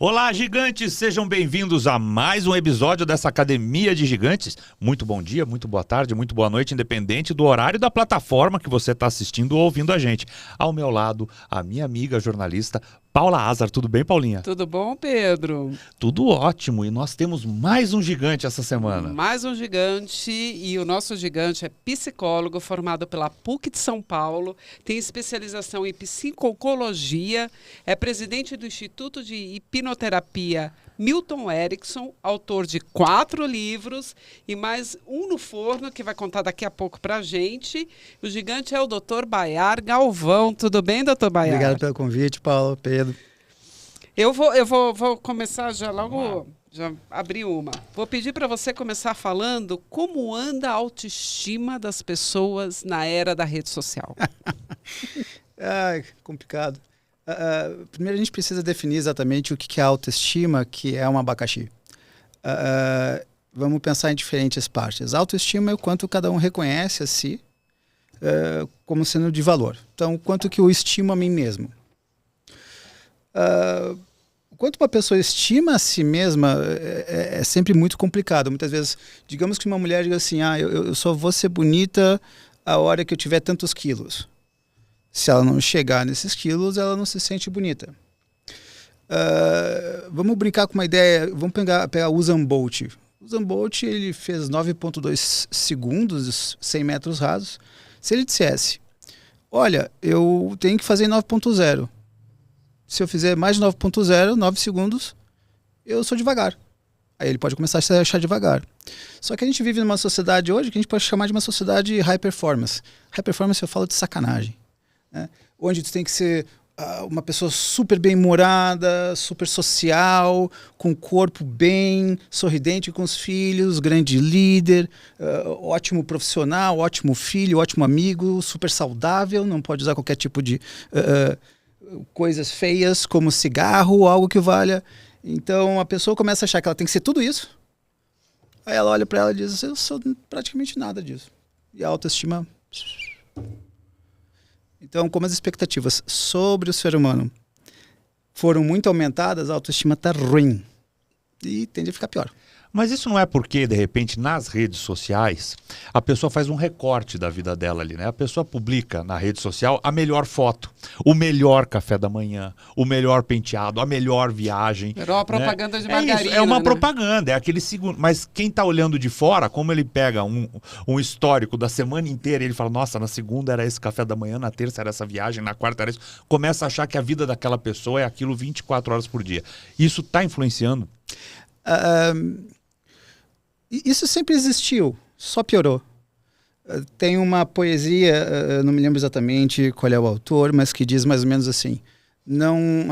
Olá, gigantes! Sejam bem-vindos a mais um episódio dessa Academia de Gigantes. Muito bom dia, muito boa tarde, muito boa noite, independente do horário da plataforma que você está assistindo ou ouvindo a gente. Ao meu lado, a minha amiga jornalista Paula Azar. Tudo bem, Paulinha? Tudo bom, Pedro? Tudo ótimo. E nós temos mais um gigante essa semana. Mais um gigante, e o nosso gigante é psicólogo, formado pela PUC de São Paulo, tem especialização em psicologia, é presidente do Instituto de Hipnoterapia Milton Erickson, autor de 4 livros e mais um no forno que vai contar daqui a pouco pra gente. O gigante é o Dr. Bayar Galvão. Tudo bem, Dr. Bayar? Obrigado pelo convite, Paulo, Pedro. Eu vou começar já logo, já abri uma. Vou pedir para você começar falando como anda a autoestima das pessoas na era da rede social. Complicado. Primeiro a gente precisa definir exatamente o que é autoestima, que é um abacaxi. Vamos pensar em diferentes partes. Autoestima é o quanto cada um reconhece a si como sendo de valor. Então, o quanto que eu estimo a mim mesmo. Quanto uma pessoa estima a si mesma é sempre muito complicado. Muitas vezes, digamos que uma mulher diga assim, eu só vou ser bonita a hora que eu tiver tantos quilos. Se ela não chegar nesses quilos, ela não se sente bonita. Vamos brincar com uma ideia, vamos pegar o Usain Bolt. O Usain Bolt ele fez 9,2 segundos, 100 metros rasos. Se ele dissesse, olha, eu tenho que fazer 9,0. Se eu fizer mais de 9,0, 9 segundos, eu sou devagar. Aí ele pode começar a se achar devagar. Só que a gente vive numa sociedade hoje que a gente pode chamar de uma sociedade high performance. High performance eu falo de sacanagem. Né? Onde tu tem que ser uma pessoa super bem-humorada, super social, com o corpo bem, sorridente com os filhos, grande líder, ótimo profissional, ótimo filho, ótimo amigo, super saudável, não pode usar qualquer tipo de coisas feias como cigarro ou algo que valha. Então a pessoa começa a achar que ela tem que ser tudo isso. Aí ela olha para ela e diz, eu sou praticamente nada disso. E a autoestima... Então, como as expectativas sobre o ser humano foram muito aumentadas, a autoestima está ruim e tende a ficar pior. Mas isso não é porque, de repente, nas redes sociais, a pessoa faz um recorte da vida dela ali, né? A pessoa publica na rede social a melhor foto, o melhor café da manhã, o melhor penteado, a melhor viagem. Era uma propaganda, né? De margarina. margarina. É uma né? propaganda, é aquele segundo. Mas quem está olhando de fora, como ele pega um histórico da semana inteira, ele fala, nossa, na segunda era esse café da manhã, na terça era essa viagem, na quarta era isso. Começa a achar que a vida daquela pessoa é aquilo 24 horas por dia. Isso está influenciando? Isso sempre existiu, só piorou. Tem uma poesia, não me lembro exatamente qual é o autor, mas que diz mais ou menos assim, não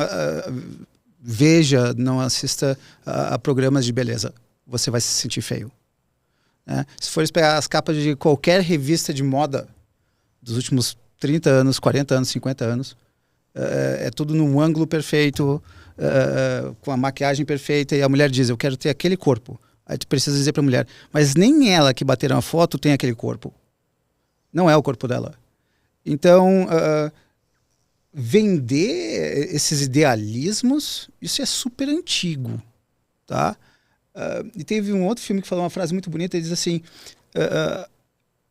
veja, não assista a programas de beleza, você vai se sentir feio. Se for pegar as capas de qualquer revista de moda dos últimos 30 anos, 40 anos, 50 anos, é tudo num ângulo perfeito, com a maquiagem perfeita, e a mulher diz, eu quero ter aquele corpo. Aí tu precisa dizer para a mulher, mas nem ela que bateram a foto tem aquele corpo. Não é o corpo dela. Então, vender esses idealismos, isso é super antigo. Tá? E teve um outro filme que falou uma frase muito bonita, ele diz assim,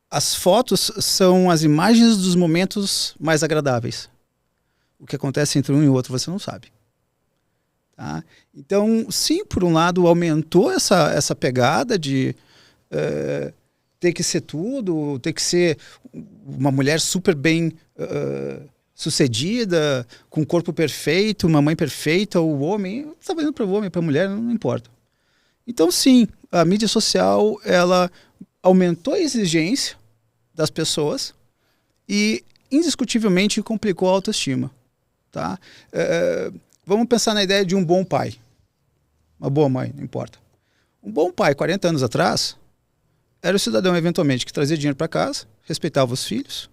as fotos são as imagens dos momentos mais agradáveis. O que acontece entre um e o outro você não sabe. Tá? Então, sim, por um lado, aumentou essa pegada de ter que ser tudo, ter que ser uma mulher super bem sucedida, com um corpo perfeito, uma mãe perfeita, ou o homem, está valendo para o homem, para a mulher, não importa. Então, sim, a mídia social, ela aumentou a exigência das pessoas e, indiscutivelmente, complicou a autoestima. Tá? Vamos pensar na ideia de um bom pai. Uma boa mãe, não importa. Um bom pai, 40 anos atrás, era o cidadão, eventualmente, que trazia dinheiro para casa, respeitava os filhos,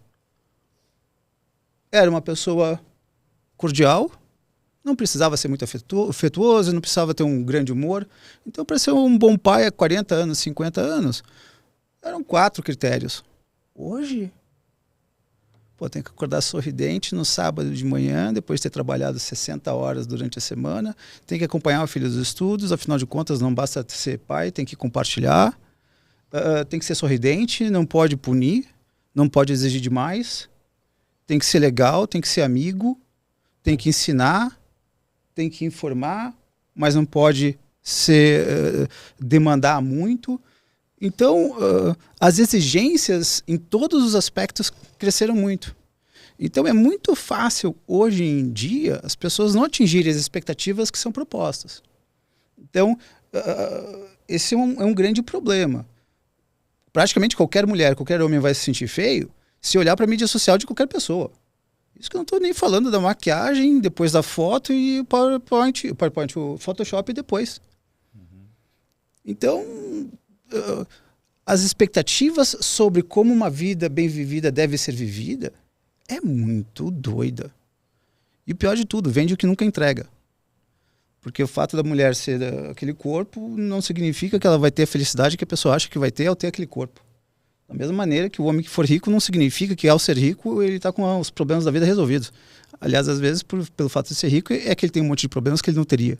era uma pessoa cordial, não precisava ser muito afetuoso, não precisava ter um grande humor. Então, para ser um bom pai há 40 anos, 50 anos, eram 4 critérios. Hoje, Pô, tem que acordar sorridente no sábado de manhã, depois de ter trabalhado 60 horas durante a semana, tem que acompanhar o filho dos estudos, afinal de contas não basta ser pai, tem que compartilhar, tem que ser sorridente, não pode punir, não pode exigir demais, tem que ser legal, tem que ser amigo, tem que ensinar, tem que informar, mas não pode demandar muito. Então, as exigências em todos os aspectos cresceram muito. Então, é muito fácil, hoje em dia, as pessoas não atingirem as expectativas que são propostas. Então, esse é um grande problema. Praticamente qualquer mulher, qualquer homem vai se sentir feio se olhar para a mídia social de qualquer pessoa. Isso que eu não estou nem falando da maquiagem, depois da foto e o PowerPoint, o Photoshop depois. Então, as expectativas sobre como uma vida bem vivida deve ser vivida é muito doida. E o pior de tudo, vende o que nunca entrega. Porque o fato da mulher ser aquele corpo não significa que ela vai ter a felicidade que a pessoa acha que vai ter ao ter aquele corpo. Da mesma maneira que o homem que for rico não significa que ao ser rico ele está com os problemas da vida resolvidos. Aliás, às vezes, pelo fato de ser rico, é que ele tem um monte de problemas que ele não teria.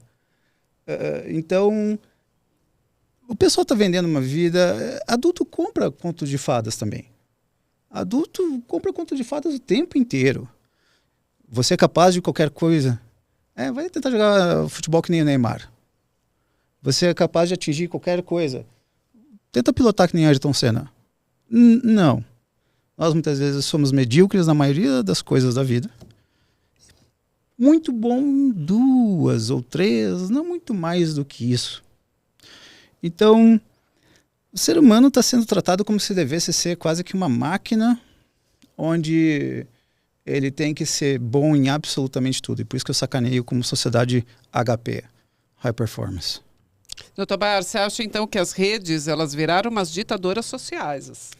Então, o pessoal está vendendo uma vida... Adulto compra conto de fadas também. Adulto compra conto de fadas o tempo inteiro. Você é capaz de qualquer coisa. Vai tentar jogar futebol que nem o Neymar. Você é capaz de atingir qualquer coisa. Tenta pilotar que nem Ayrton Senna. Não. Nós muitas vezes somos medíocres na maioria das coisas da vida. Muito bom em 2 ou 3, não muito mais do que isso. Então, o ser humano está sendo tratado como se devesse ser quase que uma máquina onde ele tem que ser bom em absolutamente tudo. E por isso que eu sacaneio como sociedade HP, High Performance. Doutor Baiar, você acha então que as redes elas viraram umas ditadoras sociais?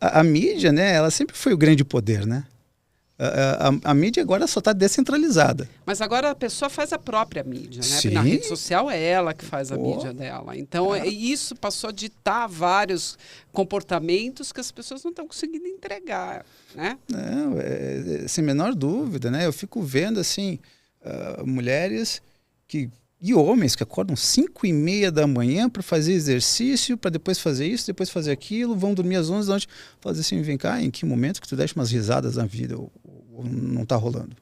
A mídia, né, ela sempre foi o grande poder, né? A mídia agora só está descentralizada. Mas agora a pessoa faz a própria mídia, né? Sim. Na rede social é ela que faz a mídia dela. Então isso passou a ditar vários comportamentos que as pessoas não estão conseguindo entregar, né? Não, sem menor dúvida, né? Eu fico vendo assim mulheres e homens que acordam 5:30 da manhã para fazer exercício, para depois fazer isso, depois fazer aquilo, vão dormir às 11 da noite. Fala assim, vem cá, em que momento que tu deixa umas risadas na vida ou não está rolando?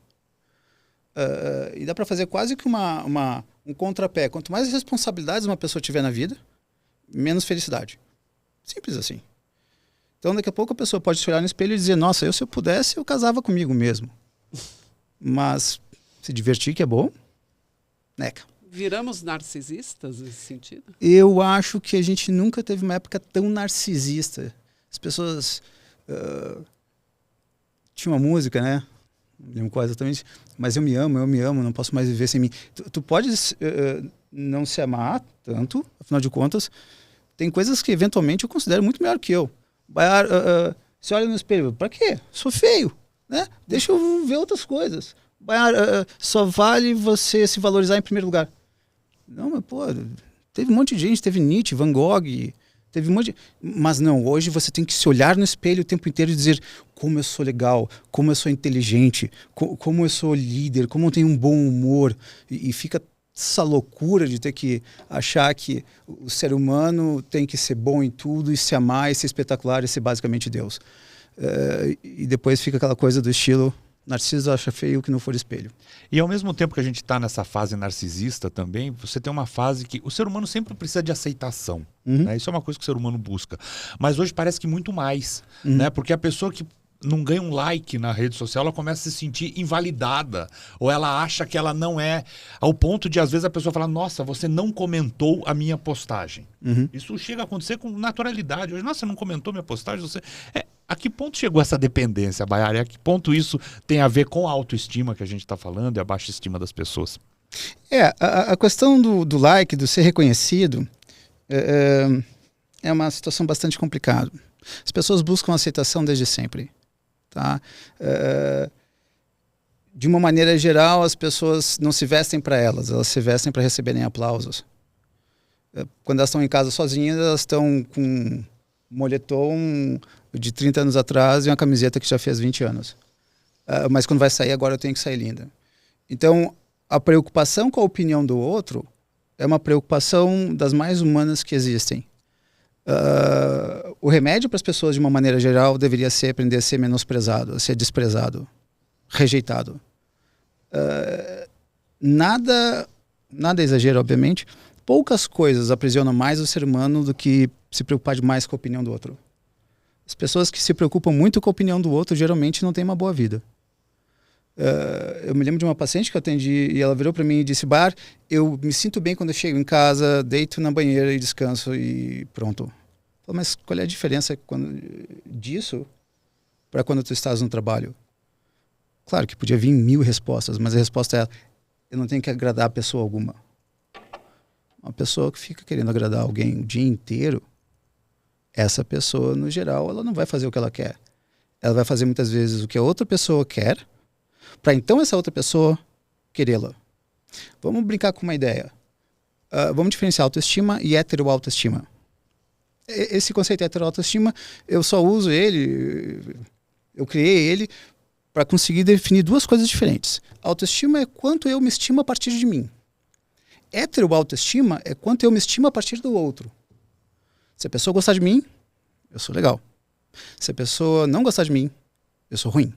E dá para fazer quase que um contrapé. Quanto mais responsabilidades uma pessoa tiver na vida, menos felicidade. Simples assim. Então daqui a pouco a pessoa pode se olhar no espelho e dizer, nossa, se eu pudesse, eu casava comigo mesmo. Mas se divertir que é bom, neca. Viramos narcisistas nesse sentido? Eu acho que a gente nunca teve uma época tão narcisista. As pessoas... tinha uma música, né? Não lembro qual exatamente. Mas eu me amo, não posso mais viver sem mim. Tu podes não se amar tanto, afinal de contas, tem coisas que eventualmente eu considero muito melhor que eu. Você olha no espelho, pra quê? Sou feio, né? Deixa eu ver outras coisas. Só vale você se valorizar em primeiro lugar. Não, mas pô, teve um monte de gente, teve Nietzsche, Van Gogh, teve um monte de... Mas não, hoje você tem que se olhar no espelho o tempo inteiro e dizer como eu sou legal, como eu sou inteligente, como eu sou líder, como eu tenho um bom humor. E fica essa loucura de ter que achar que o ser humano tem que ser bom em tudo e se amar e ser espetacular e ser basicamente Deus. E depois fica aquela coisa do estilo... Narciso acha feio o que não for espelho. E ao mesmo tempo que a gente está nessa fase narcisista também, você tem uma fase que o ser humano sempre precisa de aceitação. Né? Isso é uma coisa que o ser humano busca. Mas hoje parece que muito mais. Né? Porque a pessoa que não ganha um like na rede social, ela começa a se sentir invalidada. Ou ela acha que ela não é... Ao ponto de, às vezes, a pessoa falar, nossa, você não comentou a minha postagem. Isso chega a acontecer com naturalidade. Hoje, nossa, você não comentou minha postagem? A que ponto chegou essa dependência, Baiar? A que ponto isso tem a ver com a autoestima que a gente está falando e a baixa estima das pessoas? A questão do like, do ser reconhecido, é uma situação bastante complicada. As pessoas buscam aceitação desde sempre. Tá? De uma maneira geral, as pessoas não se vestem para elas se vestem para receberem aplausos. Quando elas estão em casa sozinhas, elas estão com moletom de 30 anos atrás e uma camiseta que já fez 20 anos. Mas quando vai sair, agora eu tenho que sair linda. Então, a preocupação com a opinião do outro é uma preocupação das mais humanas que existem. O remédio para as pessoas, de uma maneira geral, deveria ser aprender a ser menosprezado, a ser desprezado, rejeitado. Nada é exagero, obviamente. Poucas coisas aprisionam mais o ser humano do que se preocupar demais com a opinião do outro. As pessoas que se preocupam muito com a opinião do outro geralmente não têm uma boa vida. Eu me lembro de uma paciente que eu atendi e ela virou para mim e disse: Bar, eu me sinto bem quando eu chego em casa, deito na banheira e descanso e pronto. Eu falei, mas qual é a diferença disso para quando tu estás no trabalho? Claro que podia vir 1000 respostas, mas a resposta é: eu não tenho que agradar a pessoa alguma. Uma pessoa que fica querendo agradar alguém o dia inteiro, essa pessoa, no geral, ela não vai fazer o que ela quer. Ela vai fazer muitas vezes o que a outra pessoa quer, para então essa outra pessoa querê-la. Vamos brincar com uma ideia. Vamos diferenciar autoestima e heteroautoestima. Esse conceito heteroautoestima, eu só uso ele, eu criei ele para conseguir definir duas coisas diferentes. Autoestima é quanto eu me estimo a partir de mim. Heteroautoestima é quanto eu me estimo a partir do outro. Se a pessoa gostar de mim, eu sou legal. Se a pessoa não gostar de mim, eu sou ruim.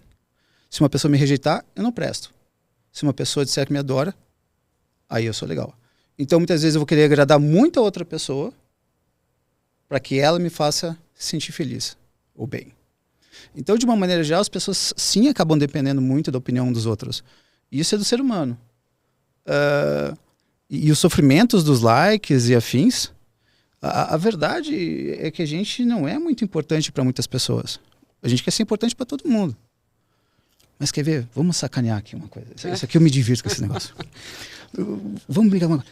Se uma pessoa me rejeitar, eu não presto. Se uma pessoa disser que me adora, aí eu sou legal. Então, muitas vezes eu vou querer agradar muito a outra pessoa para que ela me faça sentir feliz ou bem. Então, de uma maneira geral, as pessoas sim acabam dependendo muito da opinião dos outros. E isso é do ser humano. E os sofrimentos dos likes e afins, a verdade é que a gente não é muito importante para muitas pessoas. A gente quer ser importante para todo mundo. Mas quer ver? Vamos sacanear aqui uma coisa. Isso aqui eu me divirto com esse negócio. Vamos brincar.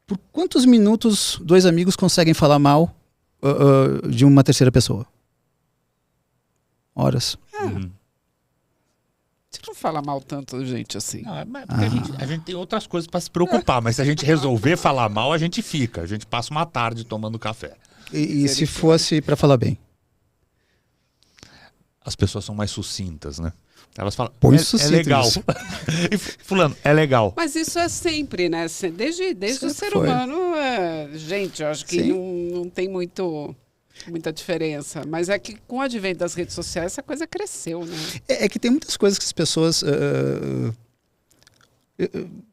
Por quantos minutos 2 amigos conseguem falar mal de uma terceira pessoa? Horas. Você não fala mal tanto, gente, assim. Não, mas porque a gente tem outras coisas para se preocupar, mas se a gente resolver falar mal, a gente fica. A gente passa uma tarde tomando café. E se fosse para falar bem? As pessoas são mais sucintas, né? Elas falam, é legal. E fulano, é legal. Mas isso é sempre, né? Desde o ser foi. humano, gente, eu acho que não tem muita diferença. Mas é que com o advento das redes sociais, essa coisa cresceu, né? É que tem muitas coisas que as pessoas...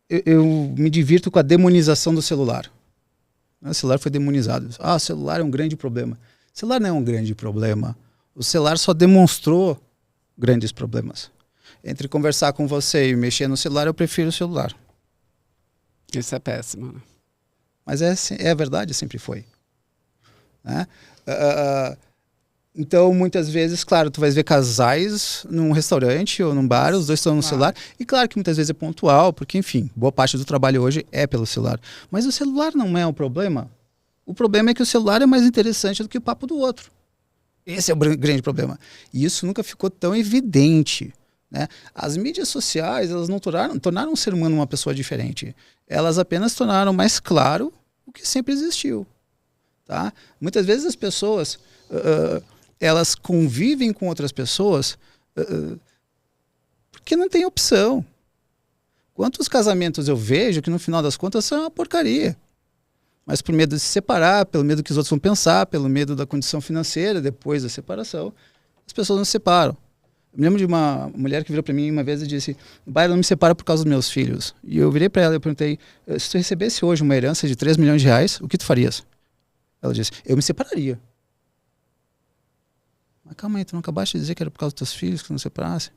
eu me divirto com a demonização do celular. O celular foi demonizado. O celular é um grande problema. O celular não é um grande problema. O celular só demonstrou grandes problemas. Entre conversar com você e mexer no celular, eu prefiro o celular. Isso é péssimo, né? Mas é a verdade, sempre foi. Né? Então, muitas vezes, claro, tu vais ver casais num restaurante ou num bar, os dois estão no celular. E claro que muitas vezes é pontual, porque, enfim, boa parte do trabalho hoje é pelo celular. Mas o celular não é o problema. O problema é que o celular é mais interessante do que o papo do outro. Esse é o grande problema. E isso nunca ficou tão evidente. Né? As mídias sociais, elas não tornaram o ser humano uma pessoa diferente. Elas apenas tornaram mais claro o que sempre existiu. Tá? Muitas vezes as pessoas, elas convivem com outras pessoas porque não tem opção. Quantos casamentos eu vejo que no final das contas são uma porcaria? Mas por medo de se separar, pelo medo que os outros vão pensar, pelo medo da condição financeira depois da separação, as pessoas não se separam. Eu me lembro de uma mulher que virou para mim uma vez e disse: "Bai, não me separa por causa dos meus filhos." E eu virei para ela e perguntei: "Se tu recebesse hoje uma herança de 3 milhões de reais, o que tu farias?" Ela disse: "Eu me separaria." Mas calma aí, tu não acabaste de dizer que era por causa dos teus filhos que tu não separasse?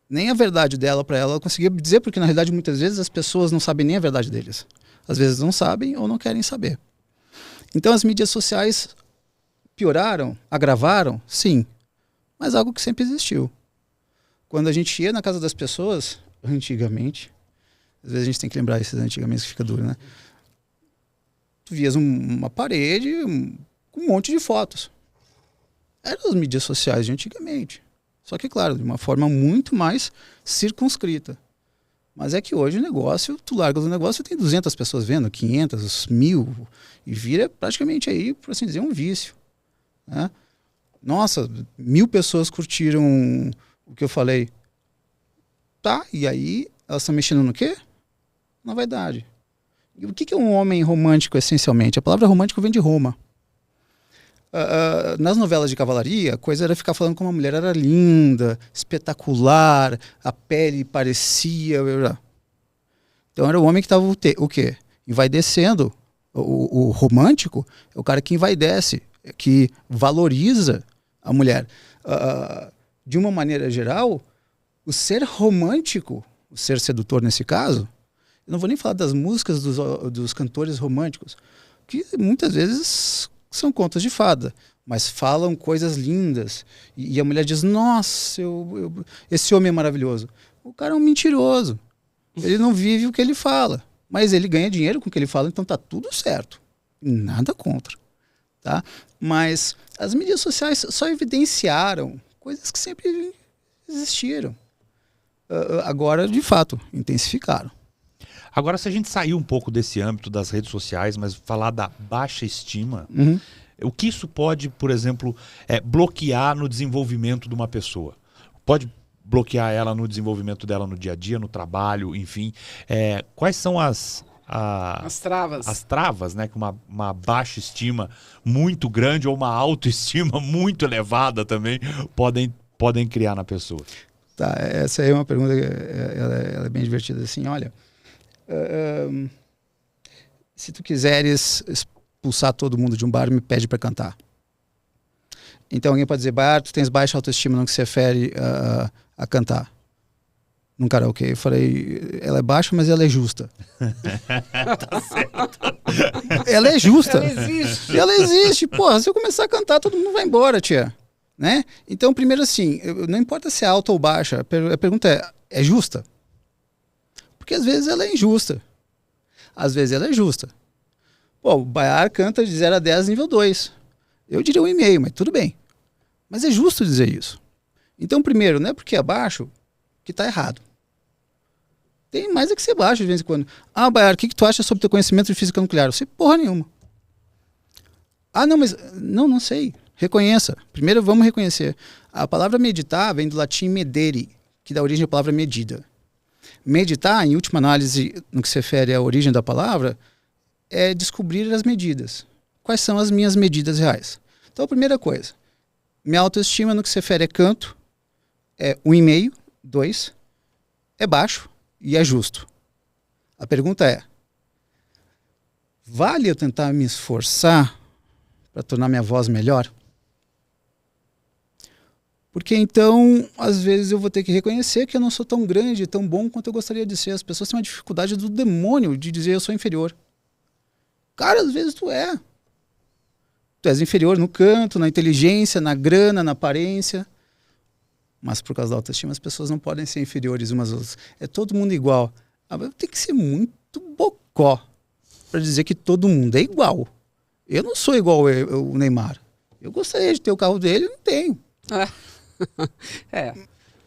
Nem a verdade dela para ela conseguia dizer, porque na realidade muitas vezes as pessoas não sabem nem a verdade deles. Às vezes não sabem ou não querem saber. Então as mídias sociais pioraram, agravaram, sim, mas algo que sempre existiu. Quando a gente ia na casa das pessoas, antigamente, às vezes a gente tem que lembrar esses antigamente que fica duro, né? Tu vias uma parede com um monte de fotos. Eram as mídias sociais de antigamente. Só que, claro, de uma forma muito mais circunscrita. Mas é que hoje o negócio, tu larga do negócio, tem 200 pessoas vendo, 500, 1000, e vira praticamente aí, por assim dizer, um vício. Né? Nossa, 1000 pessoas curtiram o que eu falei. Tá, e aí elas estão mexendo no quê? Na vaidade. E o que é um homem romântico, essencialmente? A palavra romântico vem de Roma. Nas novelas de cavalaria, a coisa era ficar falando como a mulher era linda, espetacular, a pele parecia... Então era o homem que estava o quê? Envaidecendo. O romântico é o cara que envaidece, que valoriza a mulher. De uma maneira geral, o ser romântico, o ser sedutor nesse caso, eu não vou nem falar das músicas dos cantores românticos, que muitas vezes são contos de fada, mas falam coisas lindas. E a mulher diz, nossa, esse homem é maravilhoso. O cara é um mentiroso. Ele não vive o que ele fala. Mas ele ganha dinheiro com o que ele fala, então tá tudo certo. Nada contra. Tá? Mas as mídias sociais só evidenciaram coisas que sempre existiram. Agora, de fato, intensificaram. Agora, se a gente sair um pouco desse âmbito das redes sociais, mas falar da baixa estima, o que isso pode, por exemplo, bloquear no desenvolvimento de uma pessoa? Pode bloquear ela no desenvolvimento dela no dia a dia, no trabalho, enfim. Quais são as travas. As travas, né? Que uma baixa estima muito grande ou uma autoestima muito elevada também podem criar na pessoa. Tá, essa aí é uma pergunta que ela é bem divertida. Assim, olha, se tu quiseres expulsar todo mundo de um bar, me pede para cantar. Então alguém pode dizer, Bar, tu tens baixa autoestima no que se refere a cantar. Num karaokê. Eu falei, ela é baixa, mas ela é justa. Tá certo. Ela é justa. Ela existe. Ela existe. Porra, se eu começar a cantar, todo mundo vai embora, tia. Né? Então, primeiro assim, não importa se é alta ou baixa, a pergunta é justa? Porque às vezes ela é injusta. Às vezes ela é justa. Pô, o Baiar canta de 0 a 10 nível 2. Eu diria 1,5, mas tudo bem. Mas é justo dizer isso. Então, primeiro, não é porque é baixo que está errado. Tem mais é que ser baixo de vez em quando. Ah, Baiar, o que tu acha sobre teu conhecimento de física nuclear? Eu sei porra nenhuma. Ah, não, mas... Não sei. Reconheça. Primeiro vamos reconhecer. A palavra meditar vem do latim medere, que dá origem à palavra medida. Meditar, em última análise, no que se refere à origem da palavra, é descobrir as medidas. Quais são as minhas medidas reais? Então, a primeira coisa, minha autoestima no que se refere a canto é 1,5, 2, é baixo e é justo. A pergunta é, vale eu tentar me esforçar para tornar minha voz melhor? Porque então, às vezes eu vou ter que reconhecer que eu não sou tão grande, tão bom quanto eu gostaria de ser. As pessoas têm uma dificuldade do demônio de dizer eu sou inferior. Cara, às vezes tu é. Tu és inferior no canto, na inteligência, na grana, na aparência. Mas por causa da autoestima as pessoas não podem ser inferiores umas às outras. É todo mundo igual. Tem que ser muito bocó para dizer que todo mundo é igual. Eu não sou igual o Neymar. Eu gostaria de ter o carro dele, não tenho.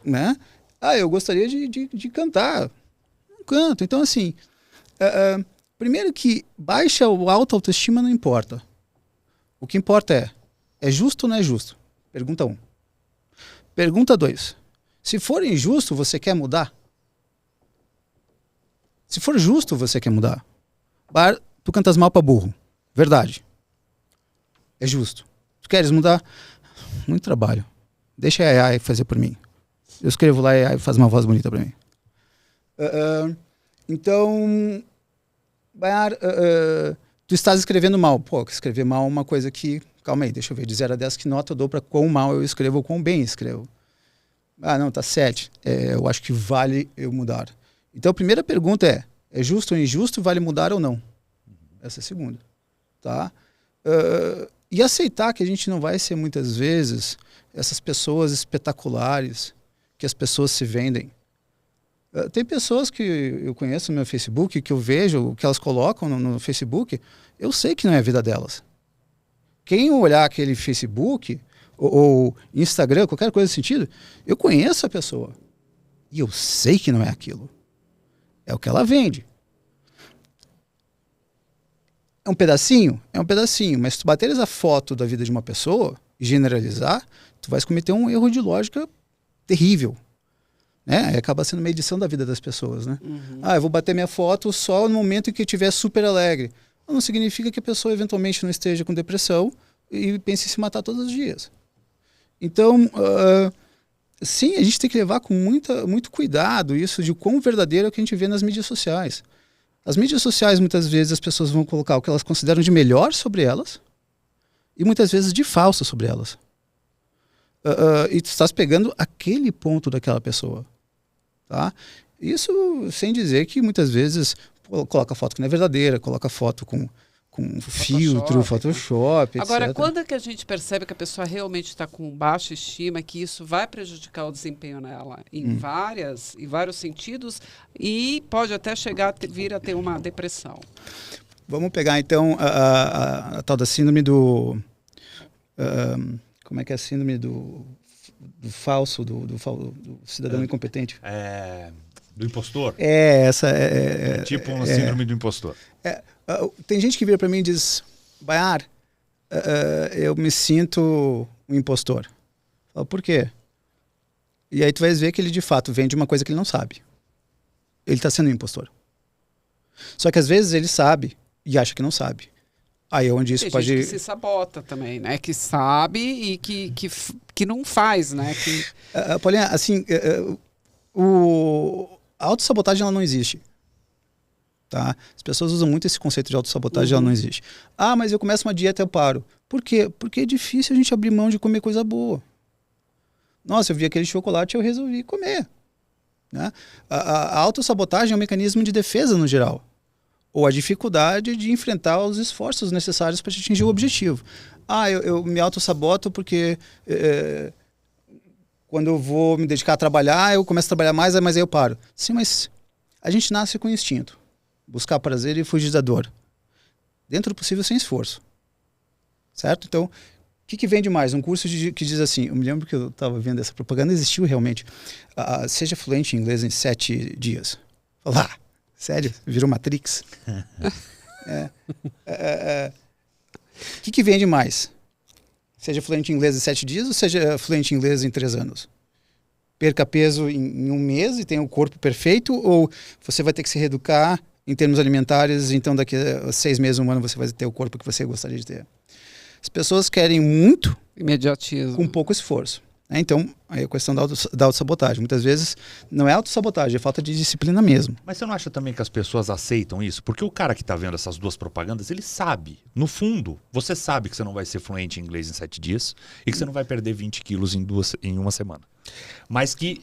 Né? Eu gostaria de cantar. Não canto. Então, assim, primeiro que baixa ou alta autoestima não importa. O que importa é justo ou não é justo? Pergunta 1. Pergunta 2. Se for injusto, você quer mudar? Se for justo, você quer mudar? Tu cantas mal pra burro. Verdade. É justo. Tu queres mudar? Muito trabalho. Deixa a AI fazer por mim. Eu escrevo lá e a AI faz uma voz bonita pra mim. Então, tu estás escrevendo mal. Pô, escrever mal é uma coisa que... Calma aí, deixa eu ver. De 0 a 10, que nota eu dou pra quão mal eu escrevo ou quão bem escrevo? Não, tá 7. Eu acho que vale eu mudar. Então, a primeira pergunta é justo ou injusto? Vale mudar ou não? Essa é a segunda. Tá? E aceitar que a gente não vai ser, muitas vezes, essas pessoas espetaculares que as pessoas se vendem. Tem pessoas que eu conheço no meu Facebook, que eu vejo, que elas colocam no Facebook, eu sei que não é a vida delas. Quem olhar aquele Facebook ou Instagram, qualquer coisa nesse sentido, eu conheço a pessoa. E eu sei que não é aquilo. É o que ela vende. É um pedacinho? É um pedacinho. Mas se tu bateres a foto da vida de uma pessoa, e generalizar, tu vais cometer um erro de lógica terrível. Né? Aí acaba sendo uma edição da vida das pessoas. Né? Eu vou bater minha foto só no momento em que eu estiver super alegre. Não significa que a pessoa eventualmente não esteja com depressão e pense em se matar todos os dias. Então, sim, a gente tem que levar com muito cuidado isso de quão verdadeiro é o que a gente vê nas mídias sociais. As mídias sociais, muitas vezes, as pessoas vão colocar o que elas consideram de melhor sobre elas e muitas vezes de falso sobre elas. E tu estás pegando aquele ponto daquela pessoa. Tá? Isso sem dizer que muitas vezes coloca foto que não é verdadeira, coloca foto com filtro, Photoshop, Agora, etc. quando é que a gente percebe que a pessoa realmente está com baixa estima, que isso vai prejudicar o desempenho nela em vários sentidos e pode até vir a ter uma depressão? Vamos pegar então a tal da síndrome do... como é que é a síndrome do falso, do cidadão incompetente? Do impostor? Essa tipo uma síndrome do impostor. Tem gente que vira para mim e diz, Bayar, eu me sinto um impostor. Eu falo, por quê? E aí tu vais ver que ele de fato vende uma coisa que ele não sabe. Ele está sendo um impostor. Só que às vezes ele sabe e acha que não sabe. Aí é onde isso tem pode... gente que se sabota também, né? Que sabe e que não faz, né? Paulinha, assim, a autossabotagem ela não existe. Tá? As pessoas usam muito esse conceito de autossabotagem, ela não existe. Mas eu começo uma dieta e eu paro. Por quê? Porque é difícil a gente abrir mão de comer coisa boa. Nossa, eu vi aquele chocolate e eu resolvi comer. Né? A autossabotagem é um mecanismo de defesa no geral. Ou a dificuldade de enfrentar os esforços necessários para atingir o objetivo. Eu me autossaboto porque quando eu vou me dedicar a trabalhar, eu começo a trabalhar mais, mas aí eu paro. Sim, mas a gente nasce com instinto. Buscar prazer e fugir da dor. Dentro do possível, sem esforço. Certo? Então, o que vende mais? Um curso que diz assim, eu me lembro que eu estava vendo essa propaganda, existiu realmente. Seja fluente em inglês em 7 dias. Lá. Sério? Virou Matrix? O que vende mais? Seja fluente em inglês em 7 dias ou seja fluente em inglês em 3 anos? Perca peso em 1 mês e tenha o corpo perfeito, ou você vai ter que se reeducar em termos alimentares, então daqui a 6 meses, 1 ano você vai ter o corpo que você gostaria de ter? As pessoas querem muito imediatismo com pouco esforço. Então, aí a questão da autossabotagem. Muitas vezes não é autossabotagem, é falta de disciplina mesmo. Mas você não acha também que as pessoas aceitam isso? Porque o cara que está vendo essas duas propagandas, ele sabe. No fundo, você sabe que você não vai ser fluente em inglês em 7 dias e que você não vai perder 20 quilos em 1 semana. Mas que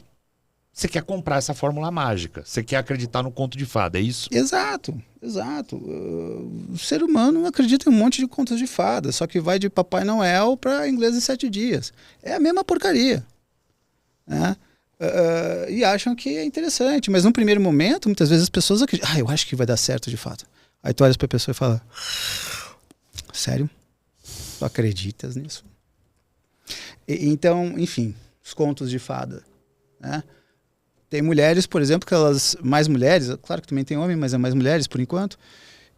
você quer comprar essa fórmula mágica. Você quer acreditar no conto de fada, é isso? Exato. O ser humano acredita em um monte de contos de fada, só que vai de Papai Noel para inglês em 7 dias. É a mesma porcaria. Né? E acham que é interessante, mas num primeiro momento, muitas vezes as pessoas acreditam, eu acho que vai dar certo de fato. Aí tu olha para a pessoa e fala, sério? Tu acreditas nisso? Então, enfim, os contos de fada. Né? Tem mulheres, por exemplo, mais mulheres, claro que também tem homem, mas é mais mulheres por enquanto,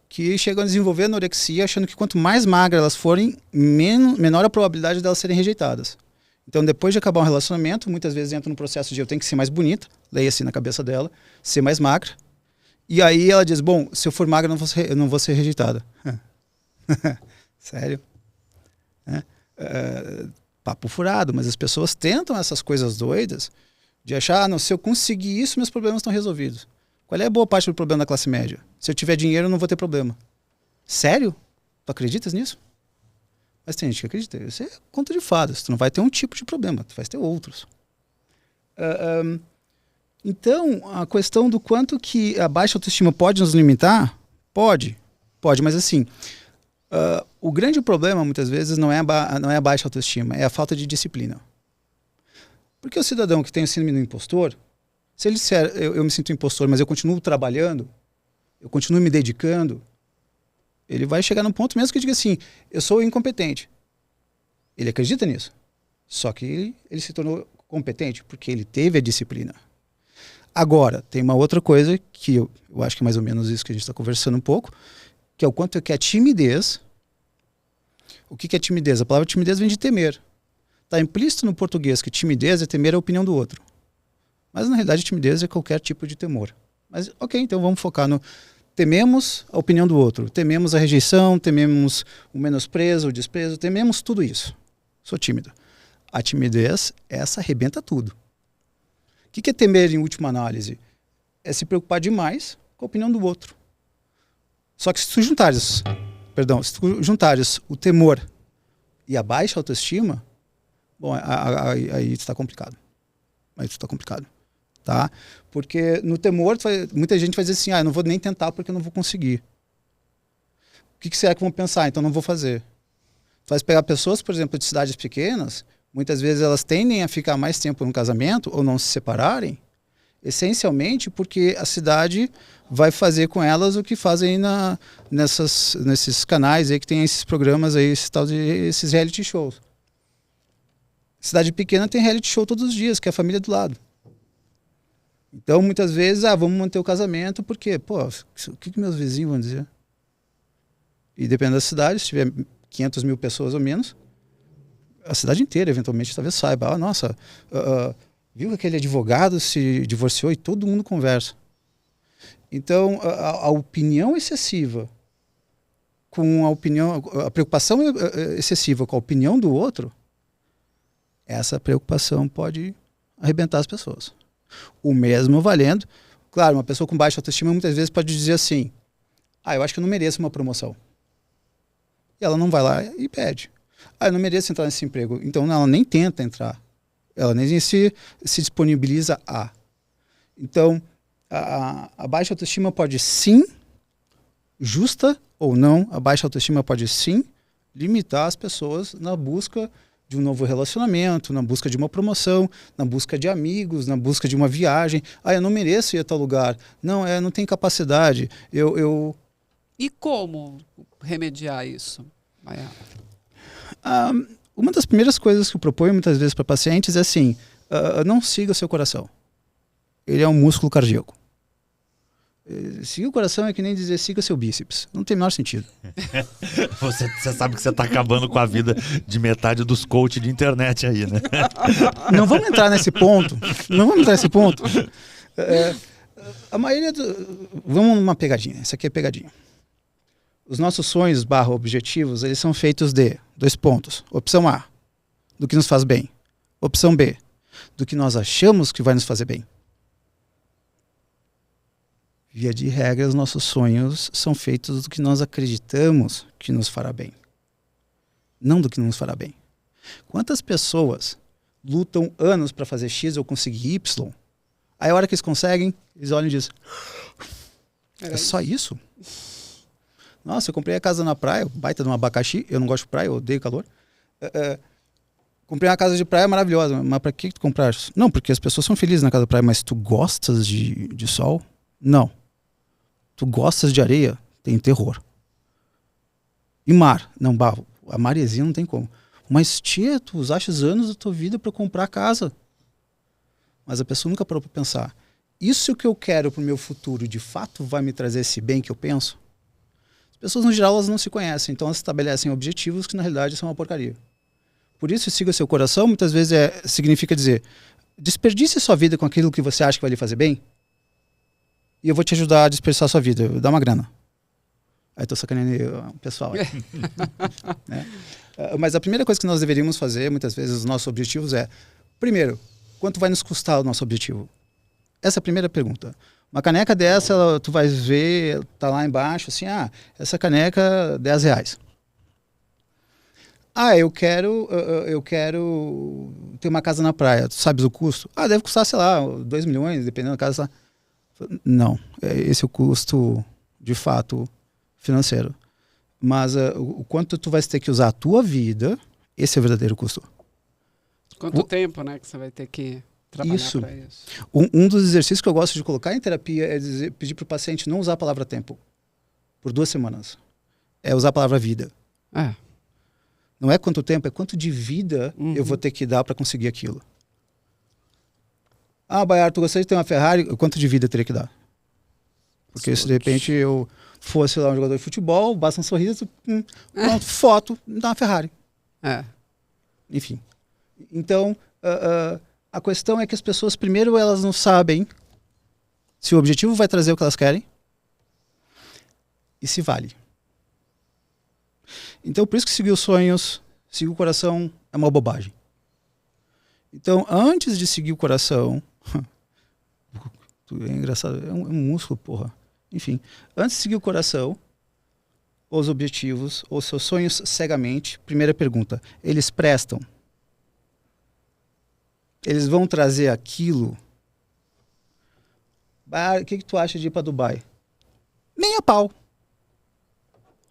que chegam a desenvolver anorexia achando que quanto mais magras elas forem, menor a probabilidade delas serem rejeitadas. Então, depois de acabar um relacionamento, muitas vezes entra no processo de eu tenho que ser mais bonita, leia assim na cabeça dela, ser mais magra, e aí ela diz, bom, se eu for magra eu não vou ser rejeitada. Sério? Papo furado, mas as pessoas tentam essas coisas doidas de achar, se eu conseguir isso, meus problemas estão resolvidos. Qual é a boa parte do problema da classe média? Se eu tiver dinheiro, eu não vou ter problema. Sério? Tu acreditas nisso? Mas tem gente que acredita. Isso é conto de fadas. Tu não vai ter um tipo de problema, tu vai ter outros. Então, a questão do quanto que a baixa autoestima pode nos limitar, pode, mas assim, o grande problema, muitas vezes, não é a baixa autoestima, é a falta de disciplina. Porque o cidadão que tem o síndrome do impostor, se ele disser, eu me sinto impostor, mas eu continuo trabalhando, eu continuo me dedicando, ele vai chegar num ponto mesmo que diga assim, eu sou incompetente. Ele acredita nisso. Só que ele se tornou competente porque ele teve a disciplina. Agora, tem uma outra coisa que eu acho que é mais ou menos isso que a gente está conversando um pouco, que é o quanto que a timidez... O que é timidez? A palavra timidez vem de temer. Está implícito no português que timidez é temer a opinião do outro. Mas, na realidade, timidez é qualquer tipo de temor. Mas, ok, então vamos focar no... Tememos a opinião do outro, tememos a rejeição, tememos o menosprezo, o desprezo, tememos tudo isso. Sou tímido. A timidez, essa arrebenta tudo. O que é temer em última análise? É se preocupar demais com a opinião do outro. Só que se tu juntares o temor e a baixa autoestima, bom, aí está complicado. Tá? Porque no temor, muita gente vai dizer assim, eu não vou nem tentar porque eu não vou conseguir. O que será que vão pensar? Então não vou fazer. Tu vai pegar pessoas, por exemplo, de cidades pequenas, muitas vezes elas tendem a ficar mais tempo no casamento ou não se separarem, essencialmente porque a cidade vai fazer com elas o que fazem nesses canais aí que tem esses programas aí, esses reality shows. Cidade pequena tem reality show todos os dias, que é a família do lado. Então, muitas vezes, vamos manter o casamento, porque, o que meus vizinhos vão dizer? E dependendo da cidade, se tiver 500 mil pessoas ou menos, a cidade inteira, eventualmente, talvez saiba. Viu que aquele advogado se divorciou e todo mundo conversa. Então, a opinião excessiva com a preocupação excessiva com a opinião do outro, essa preocupação pode arrebentar as pessoas. O mesmo valendo. Claro, uma pessoa com baixa autoestima muitas vezes pode dizer assim, eu acho que eu não mereço uma promoção. E ela não vai lá e pede. Eu não mereço entrar nesse emprego. Então ela nem tenta entrar. Ela nem se disponibiliza a. Então, a baixa autoestima pode sim, justa ou não, a baixa autoestima pode sim limitar as pessoas na busca de um novo relacionamento, na busca de uma promoção, na busca de amigos, na busca de uma viagem. Eu não mereço ir a tal lugar. Não, eu não tenho capacidade. E como remediar isso, Maiara? Uma das primeiras coisas que eu proponho muitas vezes para pacientes é assim, não siga o seu coração. Ele é um músculo cardíaco. Seguir o coração é que nem dizer siga seu bíceps. Não tem o menor sentido. Você sabe que você está acabando com a vida de metade dos coaches de internet aí, né? Não vamos entrar nesse ponto. A maioria Vamos numa pegadinha. Essa aqui é pegadinha. Os nossos sonhos / objetivos, eles são feitos de 2 pontos. Opção A, do que nos faz bem. Opção B, do que nós achamos que vai nos fazer bem. Via de regra, os nossos sonhos são feitos do que nós acreditamos que nos fará bem. Não do que não nos fará bem. Quantas pessoas lutam anos para fazer X ou conseguir Y? Aí a hora que eles conseguem, eles olham e dizem, é só isso? Nossa, eu comprei a casa na praia, baita de um abacaxi, eu não gosto de praia, eu odeio calor. Comprei uma casa de praia maravilhosa, mas para que tu compraste? Não, porque as pessoas são felizes na casa da praia, mas tu gostas de sol? Não. Tu gostas de areia? Tem terror. E mar? Não, a maresia não tem como. Mas, tia, tu usaste anos da tua vida para comprar casa. Mas a pessoa nunca parou para pensar. Isso que eu quero para o meu futuro, de fato, vai me trazer esse bem que eu penso? As pessoas, no geral, elas não se conhecem. Então, elas estabelecem objetivos que, na realidade, são uma porcaria. Por isso, siga seu coração, muitas vezes significa dizer, desperdice sua vida com aquilo que você acha que vai lhe fazer bem, e eu vou te ajudar a desperdiçar sua vida, dá uma grana. Aí estou sacaneando o pessoal. Né? Mas a primeira coisa que nós deveríamos fazer, muitas vezes, os nossos objetivos primeiro, quanto vai nos custar o nosso objetivo? Essa é a primeira pergunta. Uma caneca dessa, tu vai ver, tá lá embaixo, assim, essa caneca, R$10. Eu quero ter uma casa na praia. Tu sabes o custo? Deve custar, sei lá, 2 milhões, dependendo da casa. Não, esse é o custo, de fato, financeiro. Mas o quanto tu vai ter que usar a tua vida, esse é o verdadeiro custo. Quanto tempo, né, que você vai ter que trabalhar para isso? Um dos exercícios que eu gosto de colocar em terapia é pedir para o paciente não usar a palavra tempo por 2 semanas. É usar a palavra vida. Não é quanto tempo, é quanto de vida eu vou ter que dar para conseguir aquilo. Baiar, tu gostaria de ter uma Ferrari? Quanto de vida eu teria que dar? Porque se de repente eu fosse lá um jogador de futebol, basta um sorriso, pronto, foto, dá uma Ferrari. Enfim. Então, a questão é que as pessoas, primeiro, elas não sabem se o objetivo vai trazer o que elas querem e se vale. Então, por isso que seguir os sonhos, seguir o coração é uma bobagem. Então, antes de seguir o coração... é engraçado, é um músculo, porra. Enfim, antes de seguir o coração, os objetivos, os seus sonhos cegamente, primeira pergunta, eles prestam? Eles vão trazer aquilo? O que tu acha de ir para Dubai? Nem a pau.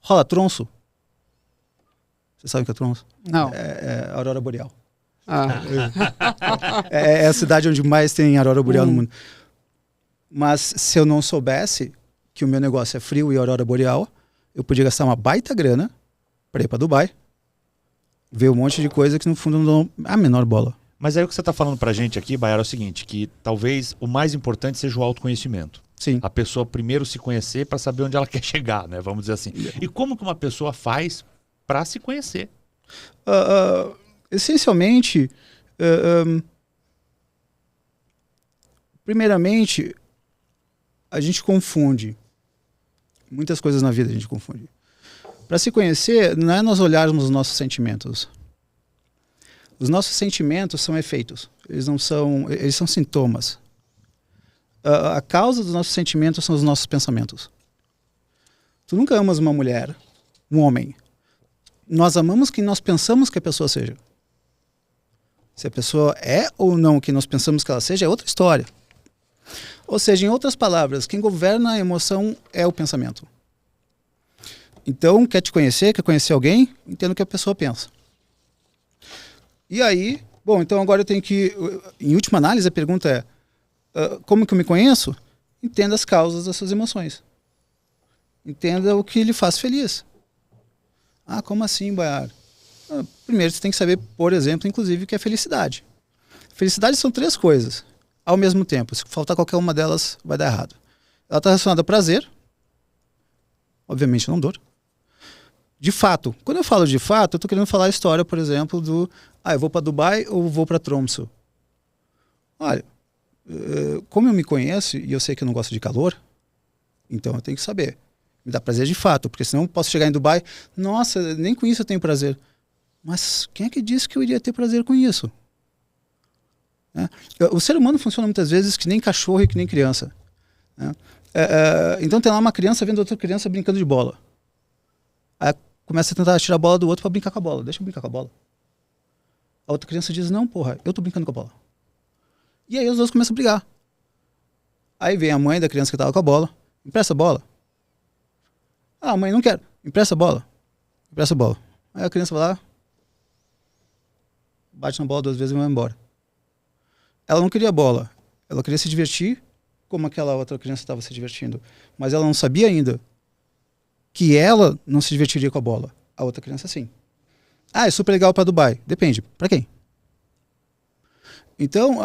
Rola tronço? Você sabe o que é tronço? Não. É aurora boreal. Ah. É a cidade onde mais tem aurora boreal no mundo. Mas se eu não soubesse que o meu negócio é frio e aurora boreal, eu podia gastar uma baita grana para ir para Dubai, ver um monte de coisa que no fundo não dão a menor bola. Mas aí o que você está falando pra gente aqui, Baiara, é o seguinte, que talvez o mais importante seja o autoconhecimento. Sim. A pessoa primeiro se conhecer para saber onde ela quer chegar, né? Vamos dizer assim. E como que uma pessoa faz para se conhecer? Essencialmente, primeiramente, a gente confunde. Muitas coisas na vida a gente confunde. Para se conhecer, não é nós olharmos os nossos sentimentos. Os nossos sentimentos são efeitos. Eles são sintomas. A causa dos nossos sentimentos são os nossos pensamentos. Tu nunca amas uma mulher, um homem. Nós amamos quem nós pensamos que a pessoa seja. Se a pessoa é ou não quem nós pensamos que ela seja, é outra história. Ou seja, em outras palavras, quem governa a emoção é o pensamento. Então, quer te conhecer, quer conhecer alguém, entenda o que a pessoa pensa. E aí, bom, então agora eu tenho que, em última análise, a pergunta é, como que eu me conheço? Entenda as causas das suas emoções. Entenda o que lhe faz feliz. Ah, como assim, Baiara? Primeiro, você tem que saber, por exemplo, inclusive, o que é felicidade. Felicidade são 3 coisas, ao mesmo tempo. Se faltar qualquer uma delas, vai dar errado. Ela está relacionada a prazer, obviamente não dor. De fato. Quando eu falo de fato, eu estou querendo falar a história, por exemplo, do eu vou para Dubai ou vou para Tromsø. Olha, como eu me conheço e eu sei que eu não gosto de calor, então eu tenho que saber. Me dá prazer de fato, porque senão eu posso chegar em Dubai, nossa, nem com isso eu tenho prazer. Mas quem é que disse que eu iria ter prazer com isso? O ser humano funciona muitas vezes que nem cachorro e que nem criança. Então tem lá uma criança vendo outra criança brincando de bola. Aí começa a tentar tirar a bola do outro para brincar com a bola. Deixa eu brincar com a bola. A outra criança diz, não, porra, eu tô brincando com a bola. E aí os dois começam a brigar. Aí vem a mãe da criança que tava com a bola, empresta a bola. Ah, mãe, não quero. Empresta a bola. Empresta a bola. Aí a criança vai lá, bate na bola 2 vezes e vai embora. Ela não queria a bola. Ela queria se divertir como aquela outra criança estava se divertindo. Mas ela não sabia ainda que ela não se divertiria com a bola. A outra criança sim. Ah, é super legal para Dubai. Depende. Para quem? Então,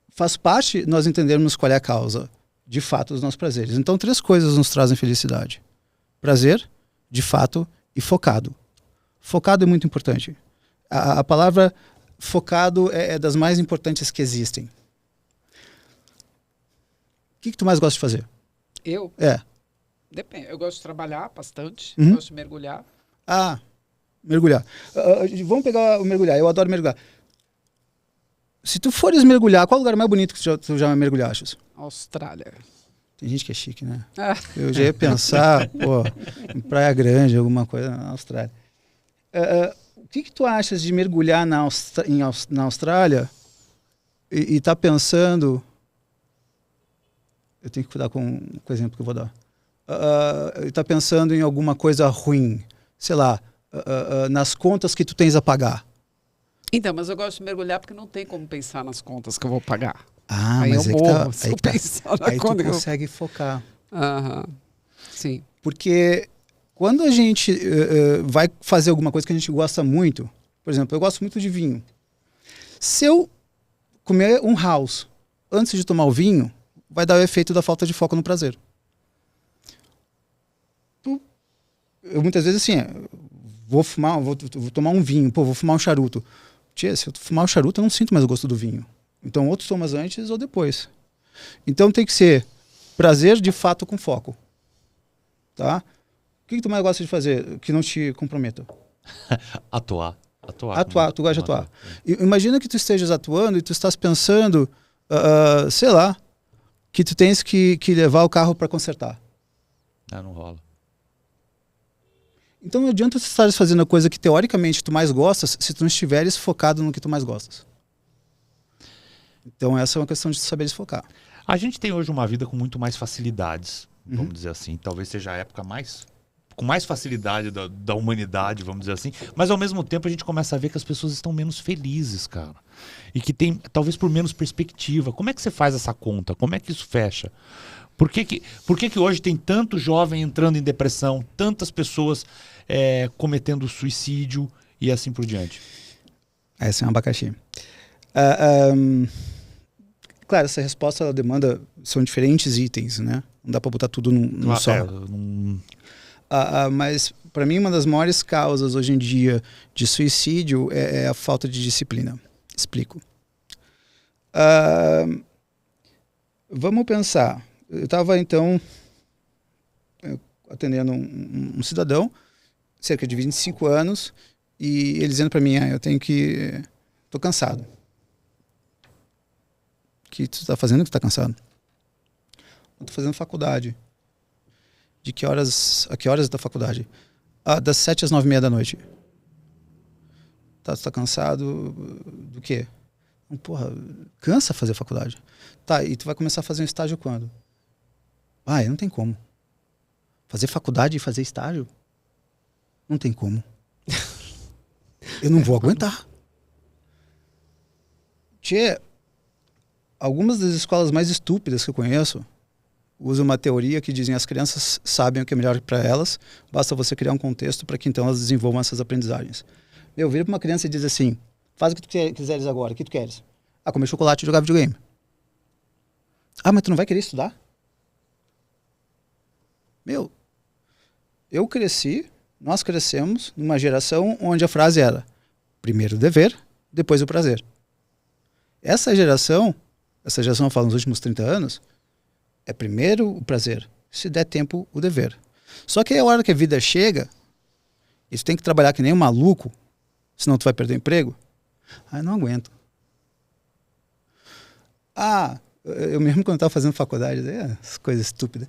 faz parte nós entendermos qual é a causa, de fato, dos nossos prazeres. Então, 3 coisas nos trazem felicidade. Prazer, de fato, e focado. Focado é muito importante. A palavra focado é das mais importantes que existem. O que tu mais gosta de fazer? Eu? É. Depende. Eu gosto de trabalhar bastante. Uhum. Gosto de mergulhar. Ah, mergulhar. Vamos pegar o mergulhar. Eu adoro mergulhar. Se tu fores mergulhar, qual o lugar mais bonito que tu já mergulhaste? Austrália. Tem gente que é chique, né? Ah. Eu já ia pensar, pô, em Praia Grande, alguma coisa na Austrália. O que tu achas de mergulhar na Austrália e tá pensando... Eu tenho que cuidar com o exemplo que eu vou dar. E tá pensando em alguma coisa ruim, sei lá, nas contas que tu tens a pagar. Então, mas eu gosto de mergulhar porque não tem como pensar nas contas que eu vou pagar. Ah, aí mas eu aí morro, que se eu tá. pensar na Aí conta tu que eu... consegue focar. Aham. Sim. Porque quando a gente vai fazer alguma coisa que a gente gosta muito, por exemplo, eu gosto muito de vinho. Se eu comer um house antes de tomar o vinho, vai dar o efeito da falta de foco no prazer. Eu muitas vezes assim, vou tomar um vinho, vou fumar um charuto. Tia, se eu fumar o charuto, eu não sinto mais o gosto do vinho. Então, ou tu tomas antes ou depois. Então, tem que ser prazer de fato com foco. Tá? O que tu mais gosta de fazer que não te comprometa? Atuar. Atuar, tu gosta de atuar. Imagina que tu estejas atuando e tu estás pensando, sei lá, que tu tens que levar o carro para consertar. Não rola. Então não adianta tu estares fazendo a coisa que teoricamente tu mais gostas se tu não estiveres focado no que tu mais gostas. Então essa é uma questão de saber focar. A gente tem hoje uma vida com muito mais facilidades, vamos dizer assim. Talvez seja a época com mais facilidade da humanidade, vamos dizer assim. Mas ao mesmo tempo a gente começa a ver que as pessoas estão menos felizes, cara. E que tem, talvez por menos perspectiva. Como é que você faz essa conta? Como é que isso fecha? Por que hoje tem tanto jovem entrando em depressão, tantas pessoas cometendo suicídio e assim por diante? Essa é um abacaxi. Claro, essa resposta ela demanda, são diferentes itens, né? Não dá para botar tudo num só. Mas para mim uma das maiores causas hoje em dia de suicídio é a falta de disciplina. Explico. Vamos pensar. Eu estava então atendendo um cidadão, cerca de 25 anos, e ele dizendo para mim, tô cansado. O que tu está fazendo que tu tá cansado? Eu tô fazendo faculdade. De que horas, a que horas da faculdade? Das 7 às 9h30 da noite. Tu tá cansado do quê? Porra, cansa fazer faculdade. Tá, e tu vai começar a fazer um estágio quando? Não tem como. Fazer faculdade e fazer estágio? Não tem como. Eu não vou aguentar. Tchê, algumas das escolas mais estúpidas que eu conheço usam uma teoria que dizem que as crianças sabem o que é melhor para elas, basta você criar um contexto para que então elas desenvolvam essas aprendizagens. Eu viro para uma criança e diz assim, faz o que tu quiseres agora, o que tu queres? Comer chocolate e jogar videogame. Mas tu não vai querer estudar? Nós crescemos numa geração onde a frase era primeiro o dever, depois o prazer. Essa geração eu falo nos últimos 30 anos, é primeiro o prazer, se der tempo o dever. Só que a hora que a vida chega, e tu tem que trabalhar que nem um maluco, senão tu vai perder o emprego, eu não aguento. Eu mesmo quando estava fazendo faculdade, essas coisas estúpidas,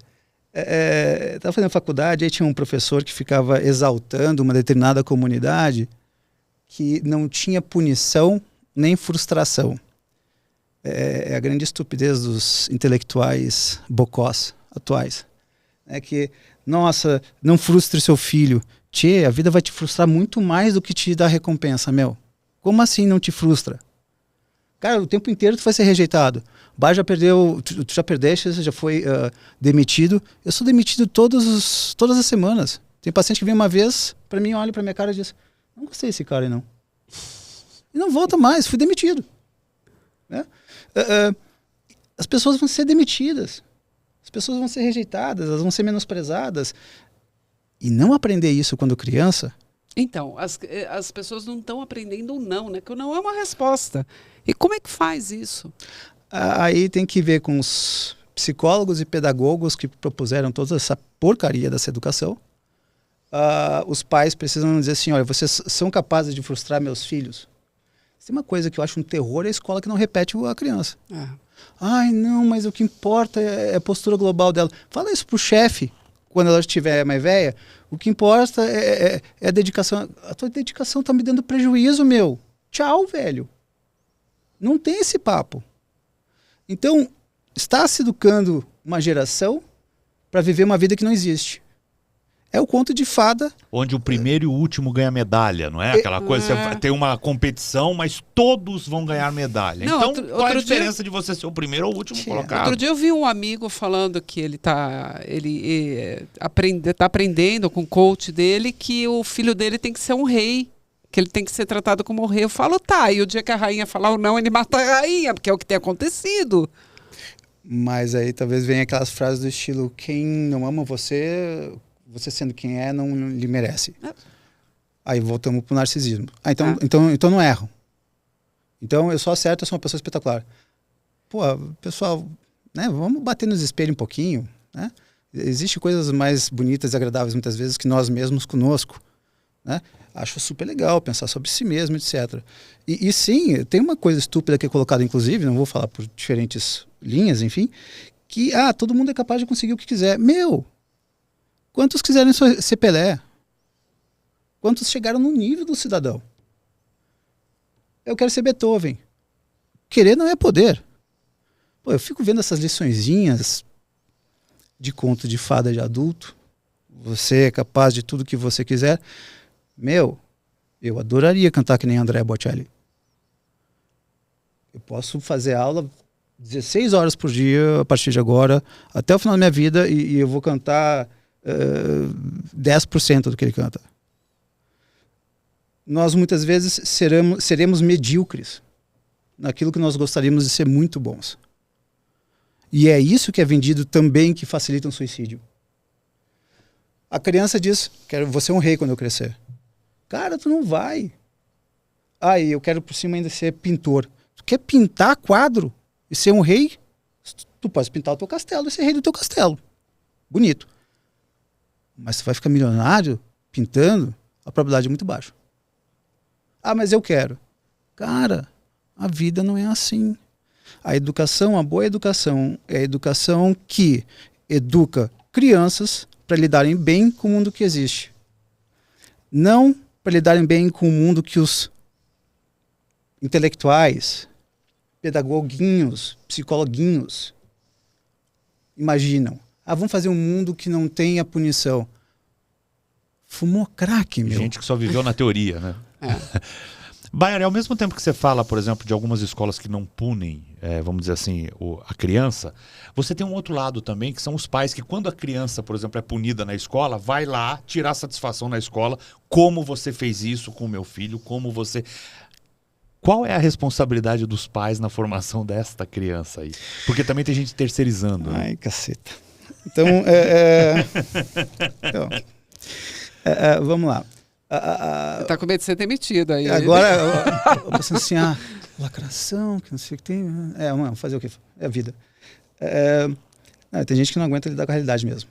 estava fazendo faculdade, aí tinha um professor que ficava exaltando uma determinada comunidade que não tinha punição nem frustração. É a grande estupidez dos intelectuais bocós atuais. Que, nossa, não frustre seu filho. Tchê, a vida vai te frustrar muito mais do que te dar recompensa, meu. Como assim não te frustra? Cara, o tempo inteiro tu vai ser rejeitado. Já perdeu, tu já perdeste, você já foi demitido. Eu sou demitido todas as semanas. Tem paciente que vem uma vez para mim, olha para minha cara e diz, não gostei desse cara aí não. E não volta mais, fui demitido. Né? As pessoas vão ser demitidas. As pessoas vão ser rejeitadas, elas vão ser menosprezadas. E não aprender isso quando criança... Então, as pessoas não estão aprendendo o não, né? Que o não é uma resposta. E como é que faz isso? Aí tem que ver com os psicólogos e pedagogos que propuseram toda essa porcaria dessa educação. Os pais precisam dizer assim, olha, vocês são capazes de frustrar meus filhos? Tem uma coisa que eu acho um terror, é a escola que não repete a criança. Não, mas o que importa é a postura global dela. Fala isso pro chefe, quando ela estiver mais velha. O que importa é a dedicação. A tua dedicação tá me dando prejuízo, meu. Tchau, velho. Não tem esse papo. Então, está se educando uma geração para viver uma vida que não existe. É o conto de fada. Onde o primeiro e o último ganha medalha, não é? Aquela coisa, você tem uma competição, mas todos vão ganhar medalha. Não, então, qual é a diferença de você ser o primeiro ou o último colocado? Outro dia eu vi um amigo falando que ele tá aprendendo com o coach dele que o filho dele tem que ser um rei, que ele tem que ser tratado como um rei. Eu falo, e o dia que a rainha falar o não, ele mata a rainha, porque é o que tem acontecido. Mas aí talvez venha aquelas frases do estilo, quem não ama você sendo quem é, não lhe merece. Aí voltamos pro narcisismo. Então não erram. Então, eu sou certo, eu sou uma pessoa espetacular. Pô, pessoal, né, vamos bater nos espelhos um pouquinho, né? Existem coisas mais bonitas e agradáveis muitas vezes que nós mesmos conosco, né? Acho super legal pensar sobre si mesmo, etc. E sim, tem uma coisa estúpida que é colocada, inclusive, não vou falar por diferentes linhas, enfim, que todo mundo é capaz de conseguir o que quiser. Meu, quantos quiserem ser Pelé? Quantos chegaram no nível do cidadão? Eu quero ser Beethoven. Querer não é poder. Pô, eu fico vendo essas liçõezinhas de conto de fada de adulto. Você é capaz de tudo que você quiser. Meu, eu adoraria cantar que nem Andrea Bocelli. Eu posso fazer aula 16 horas por dia a partir de agora, até o final da minha vida, e eu vou cantar 10% do que ele canta. Nós muitas vezes seremos medíocres naquilo que nós gostaríamos de ser muito bons. E é isso que é vendido também, que facilita um suicídio. A criança diz, vou ser um rei quando eu crescer. Cara, tu não vai. E eu quero por cima ainda ser pintor. Tu quer pintar quadro e ser um rei? Tu pode pintar o teu castelo e ser rei do teu castelo. Bonito. Mas tu vai ficar milionário pintando, a probabilidade é muito baixa. Mas eu quero. Cara, a vida não é assim. A educação, a boa educação, é a educação que educa crianças para lidarem bem com o mundo que existe. Não para lidarem bem com o mundo que os intelectuais, pedagoguinhos, psicologuinhos imaginam. Vamos fazer um mundo que não tenha punição. Fumou crack, meu. Gente que só viveu na teoria, né? Baiari, ao mesmo tempo que você fala, por exemplo, de algumas escolas que não punem, vamos dizer assim, a criança, você tem um outro lado também, que são os pais que, quando a criança, por exemplo, é punida na escola, vai lá tirar satisfação na escola, como você fez isso com o meu filho, como você... Qual é a responsabilidade dos pais na formação desta criança aí? Porque também tem gente terceirizando. Né? Ai, caceta. Então, vamos lá. Tá com medo de ser demitido aí. Agora, eu pensando assim, lacração, que não sei o que tem. Mano, fazer o quê? É a vida. Tem gente que não aguenta lidar com a realidade mesmo.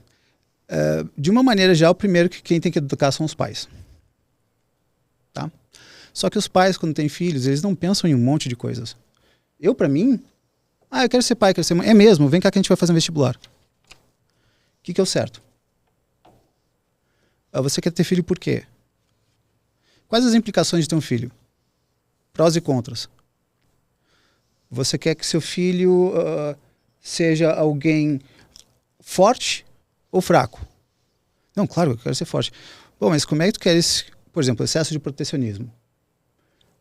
De uma maneira geral, primeiro que quem tem que educar são os pais. Tá? Só que os pais, quando têm filhos, eles não pensam em um monte de coisas. Eu, pra mim, eu quero ser pai, quero ser mãe. É mesmo, vem cá que a gente vai fazer um vestibular. O que é o certo? Você quer ter filho por quê? Quais as implicações de ter um filho? Prós e contras. Você quer que seu filho seja alguém forte ou fraco? Não, claro, eu quero ser forte. Bom, mas como é que tu queres, por exemplo, excesso de protecionismo?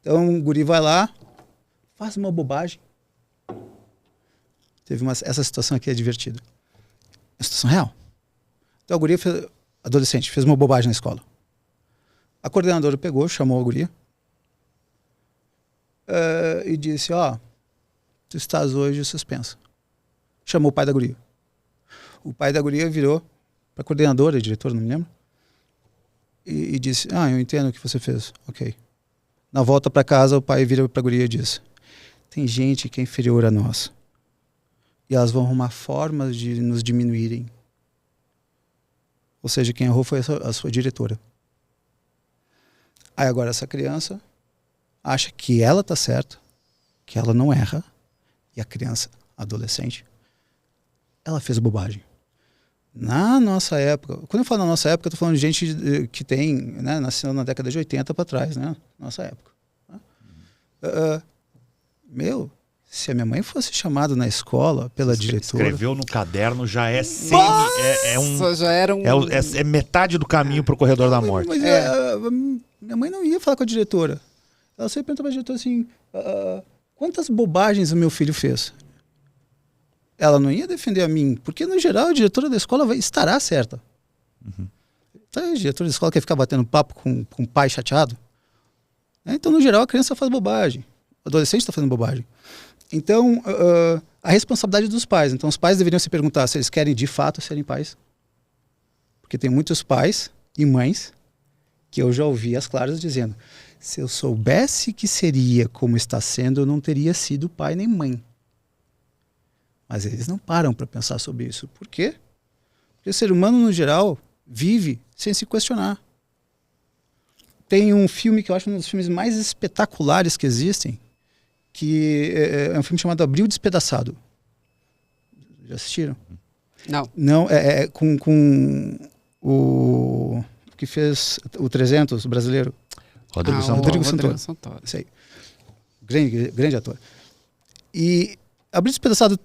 Então, o guri vai lá, faz uma bobagem. Essa situação aqui é divertida. É uma situação real. Então, o guri, adolescente, fez uma bobagem na escola. A coordenadora pegou, chamou a guria e disse, tu estás hoje suspensa. Chamou o pai da guria. O pai da guria virou para a coordenadora, diretora, não me lembro, e disse, eu entendo o que você fez, ok. Na volta para casa, o pai vira para a guria e diz, tem gente que é inferior a nós. E elas vão arrumar formas de nos diminuírem. Ou seja, quem errou foi a sua diretora. Aí agora essa criança acha que ela está certa, que ela não erra, e a criança, adolescente, ela fez bobagem. Na nossa época, quando eu falo na nossa época, eu estou falando de gente que nasceu na década de 80 para trás, né? Nossa época. Se a minha mãe fosse chamada na escola pela diretora... Escreveu no caderno, já é já era é metade do caminho para o corredor da morte. Mas minha mãe não ia falar com a diretora. Ela sempre perguntou para a diretora assim, quantas bobagens o meu filho fez? Ela não ia defender a mim, porque no geral a diretora da escola estará certa. Uhum. Então, a diretora da escola quer ficar batendo papo com o pai chateado. Então, no geral, a criança faz bobagem. O adolescente está fazendo bobagem. Então, a responsabilidade dos pais. Então, os pais deveriam se perguntar se eles querem de fato serem pais. Porque tem muitos pais e mães que eu já ouvi as claras dizendo, Se eu soubesse que seria como está sendo, eu não teria sido pai nem mãe. Mas eles não param para pensar sobre isso. Por quê? Porque o ser humano, no geral, vive sem se questionar. Tem um filme que eu acho um dos filmes mais espetaculares que existem, que é um filme chamado Abril Despedaçado. Já assistiram? Não. Não, com o que fez o 300, o brasileiro. Rodrigo o Santoro. Rodrigo Rodrigo Santoro. Santoro. Isso aí. Grande ator. E Abril Despedaçado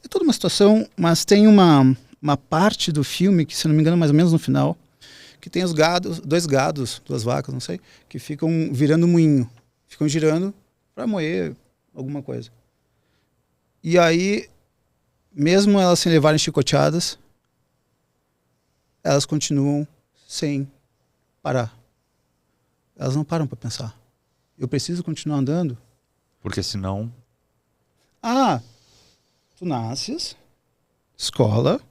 é toda uma situação, mas tem uma parte do filme, que se não me engano mais ou menos no final, que tem os gados, duas vacas, não sei, que ficam virando moinho. Ficam girando para moer alguma coisa. E aí, mesmo elas sem levarem chicoteadas, elas continuam sem parar. Elas não param para pensar. Eu preciso continuar andando? Porque senão... Tu nasces, escola,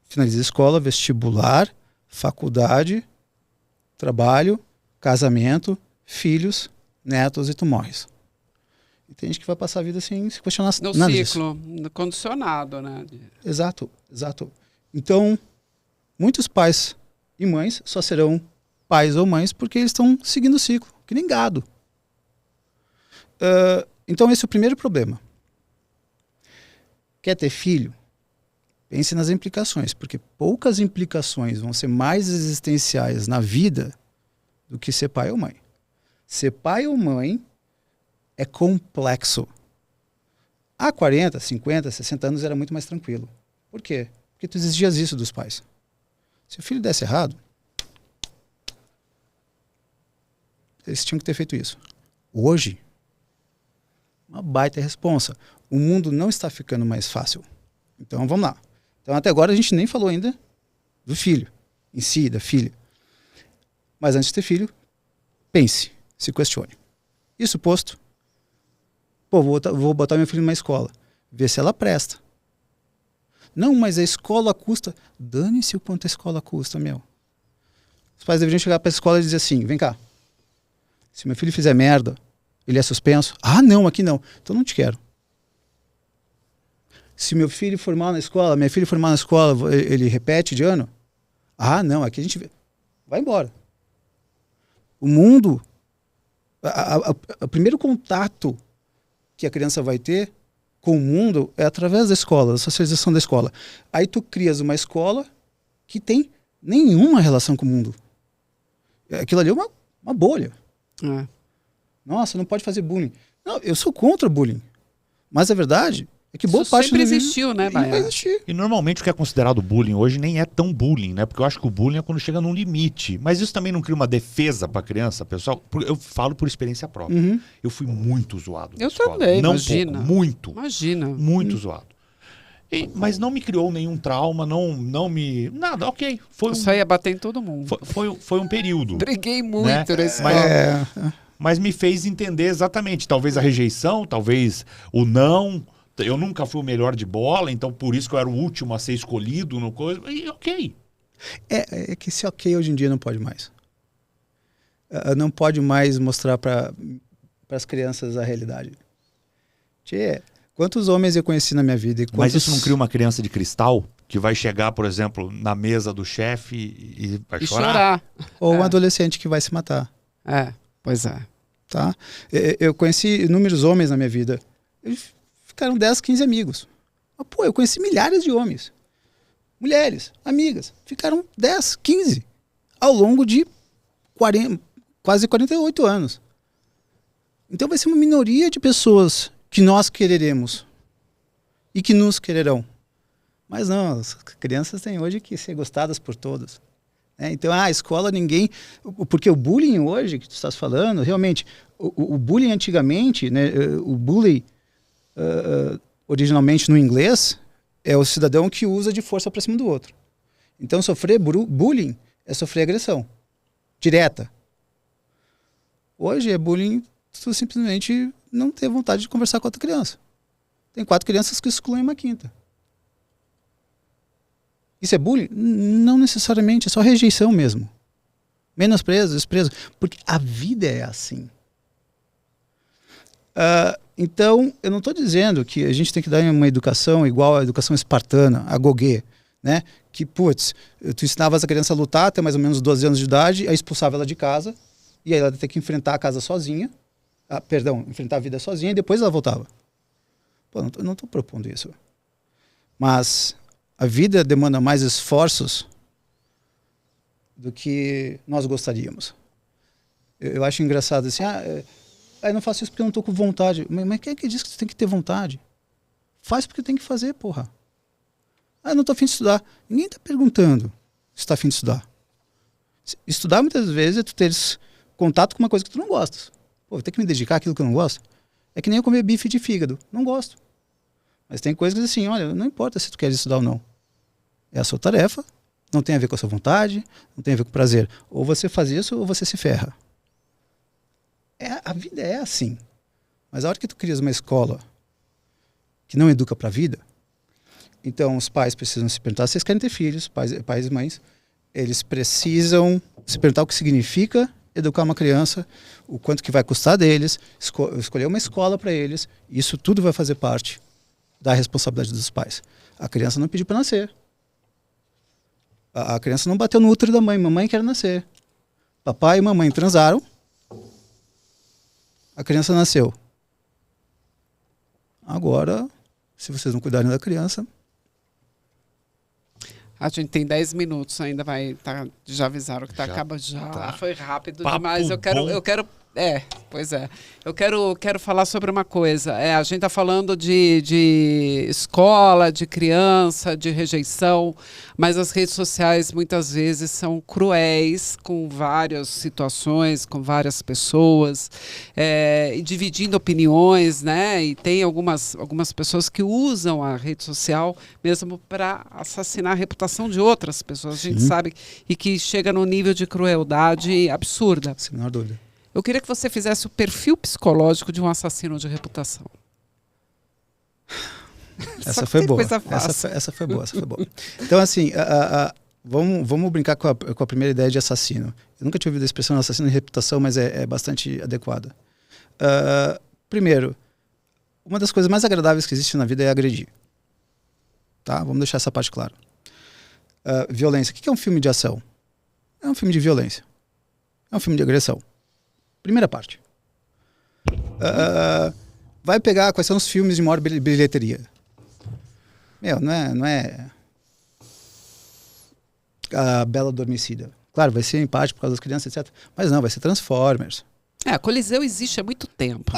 finaliza a escola, vestibular, faculdade, trabalho, casamento, filhos, netos e tu morres. E tem gente que vai passar a vida sem se questionar No nada ciclo, disso. condicionado, né? Exato. Então, muitos pais e mães só serão pais ou mães porque eles estão seguindo o ciclo, que nem gado. Então esse é o primeiro problema. Quer ter filho? Pense nas implicações, porque poucas implicações vão ser mais existenciais na vida do que ser pai ou mãe. Ser pai ou mãe é complexo. Há 40, 50, 60 anos era muito mais tranquilo. Por quê? Porque tu exigias isso dos pais. Se o filho desse errado, eles tinham que ter feito isso. Hoje, uma baita responsa. O mundo não está ficando mais fácil. Então vamos lá. Então até agora a gente nem falou ainda do filho em si, da filha. Mas antes de ter filho, pense, se questione. Isso posto, vou botar meu filho numa escola, ver se ela presta. Não, mas a escola custa. Dane-se o quanto a escola custa, meu. Os pais deveriam chegar para a escola e dizer assim, vem cá, se meu filho fizer merda, ele é suspenso? Ah, não, aqui não. Então não te quero. Se meu filho for mal na escola, minha filha for mal na escola, ele repete de ano? Ah, não, aqui a gente vai embora. O mundo, o primeiro contato que a criança vai ter com o mundo é através da escola, da socialização da escola. Aí tu crias uma escola que tem nenhuma relação com o mundo. Aquilo ali é uma bolha. É. Nossa, não pode fazer bullying. Não, eu sou contra bullying. Mas a verdade é que boa Isso parte sempre do existiu, né, não vai Baia? existir. E normalmente o que é considerado bullying hoje nem é tão bullying, né? Porque eu acho que o bullying é quando chega num limite. Mas isso também não cria uma defesa pra criança, pessoal? Eu falo por experiência própria. Uhum. Eu fui muito zoado. na Eu escola. também, não imagina. Pouco, muito. Imagina. Muito zoado. Mas não me criou nenhum trauma, não me... Nada, ok. Eu só ia bater em todo mundo. Foi um período. Briguei muito Né? na escola. Mas me fez entender exatamente. Talvez a rejeição, talvez o não. Eu nunca fui o melhor de bola, então por isso que eu era o último a ser escolhido no coisa. E ok. É que esse ok hoje em dia não pode mais. Não pode mais mostrar para as crianças a realidade. Tchê, quantos homens eu conheci na minha vida? Mas isso não cria uma criança de cristal que vai chegar, por exemplo, na mesa do chefe e vai E chorar? chorar. Ou um adolescente que vai se matar. É, pois é. Tá? Eu conheci inúmeros homens na minha vida. Eles ficaram 10, 15 amigos. Mas, eu conheci milhares de homens. Mulheres, amigas. Ficaram 10, 15 ao longo de quase 48 anos. Então vai ser uma minoria de pessoas que nós quereremos e que nos quererão. Mas não, as crianças têm hoje que ser gostadas por todos. Então, a escola ninguém... Porque o bullying hoje, que tu estás falando, realmente, o bullying antigamente, né, o bully, originalmente no inglês, é o cidadão que usa de força para cima do outro. Então, sofrer bullying é sofrer agressão direta. Hoje é bullying, tu simplesmente não ter vontade de conversar com outra criança. Tem 4 crianças que excluem uma quinta. Isso é bullying? Não necessariamente, é só rejeição mesmo. menosprezo, desprezo, porque a vida é assim. Então, eu não estou dizendo que a gente tem que dar uma educação igual à educação espartana, a Gauguin, né? Que, putz, tu ensinavas a criança a lutar até mais ou menos 12 anos de idade, aí expulsava ela de casa, e aí ela ia ter que enfrentar a casa sozinha, enfrentar a vida sozinha, e depois ela voltava. Pô, eu não estou propondo isso. Mas a vida demanda mais esforços do que nós gostaríamos. Eu acho engraçado assim, eu não faço isso porque eu não estou com vontade. Mas quem é que diz que você tem que ter vontade? Faz porque tem que fazer, porra. Eu não estou afim de estudar. Ninguém está perguntando se está afim de estudar. Estudar muitas vezes é tu teres contato com uma coisa que tu não gostas. Pô, tem que me dedicar àquilo que eu não gosto. É que nem eu comer bife de fígado. Não gosto. Mas tem coisas assim, olha, não importa se tu queres estudar ou não. É a sua tarefa, não tem a ver com a sua vontade, não tem a ver com o prazer. Ou você faz isso ou você se ferra. A vida é assim. Mas a hora que tu crias uma escola que não educa para a vida, então os pais precisam se perguntar se eles querem ter filhos, pais e mães, eles precisam se perguntar o que significa educar uma criança, o quanto que vai custar deles, escolher uma escola para eles, isso tudo vai fazer parte da responsabilidade dos pais. A criança não pediu para nascer. A criança não bateu no útero da mãe, mamãe quer nascer. Papai e mamãe transaram, a criança nasceu. Agora, se vocês não cuidarem da criança... A gente tem 10 minutos ainda, já avisaram que acaba já. Tá. Foi rápido Papo demais. Eu quero. Pois é. Eu quero falar sobre uma coisa. A gente está falando de escola, de criança, de rejeição, mas as redes sociais muitas vezes são cruéis com várias situações, com várias pessoas, e dividindo opiniões, né? E tem algumas pessoas que usam a rede social mesmo para assassinar a reputação de outras pessoas. A gente sabe, e que chega num nível de crueldade absurda. Sem a menor dúvida. Eu queria que você fizesse o perfil psicológico de um assassino de reputação. Essa foi boa. Essa foi boa. Então, assim, vamos brincar com a primeira ideia de assassino. Eu nunca tinha ouvido a expressão assassino de reputação, mas é bastante adequada. Primeiro, uma das coisas mais agradáveis que existe na vida é agredir. Tá? Vamos deixar essa parte clara. Violência. O que é um filme de ação? É um filme de violência. É um filme de agressão. Primeira parte. Vai pegar quais são os filmes de maior bilheteria. Não é a Bela Adormecida. Claro, vai ser em parte por causa das crianças, etc. Mas não, vai ser Transformers. A Coliseu existe há muito tempo.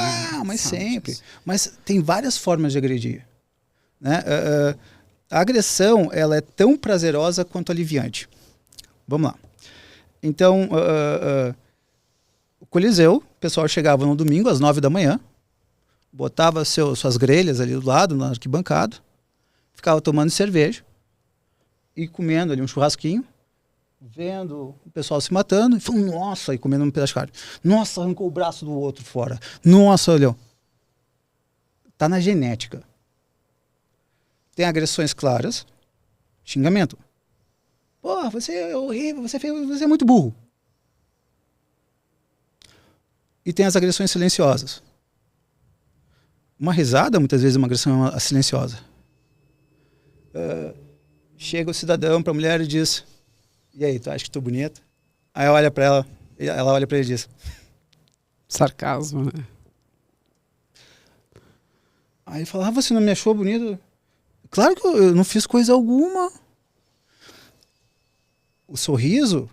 Mas sempre. Mas tem várias formas de agredir. Né? A agressão, ela é tão prazerosa quanto aliviante. Vamos lá. Então... o Coliseu, o pessoal chegava no domingo às 9 da manhã, botava suas grelhas ali do lado, na arquibancada, ficava tomando cerveja e comendo ali um churrasquinho, vendo o pessoal se matando, e falando, nossa, e comendo um pedaço de carne. Nossa, arrancou o braço do outro fora. Nossa, olhou. Tá na genética. Tem agressões claras, xingamento. Pô, você é horrível, você é muito burro. E tem as agressões silenciosas. Uma risada, muitas vezes, é uma agressão silenciosa. Chega o cidadão para a mulher e diz, e aí, tu acha que estou bonita? Aí olha para ela olha para ele e diz... Sarcasmo, né? Aí ele fala, você não me achou bonito? Claro que eu não fiz coisa alguma. O riso,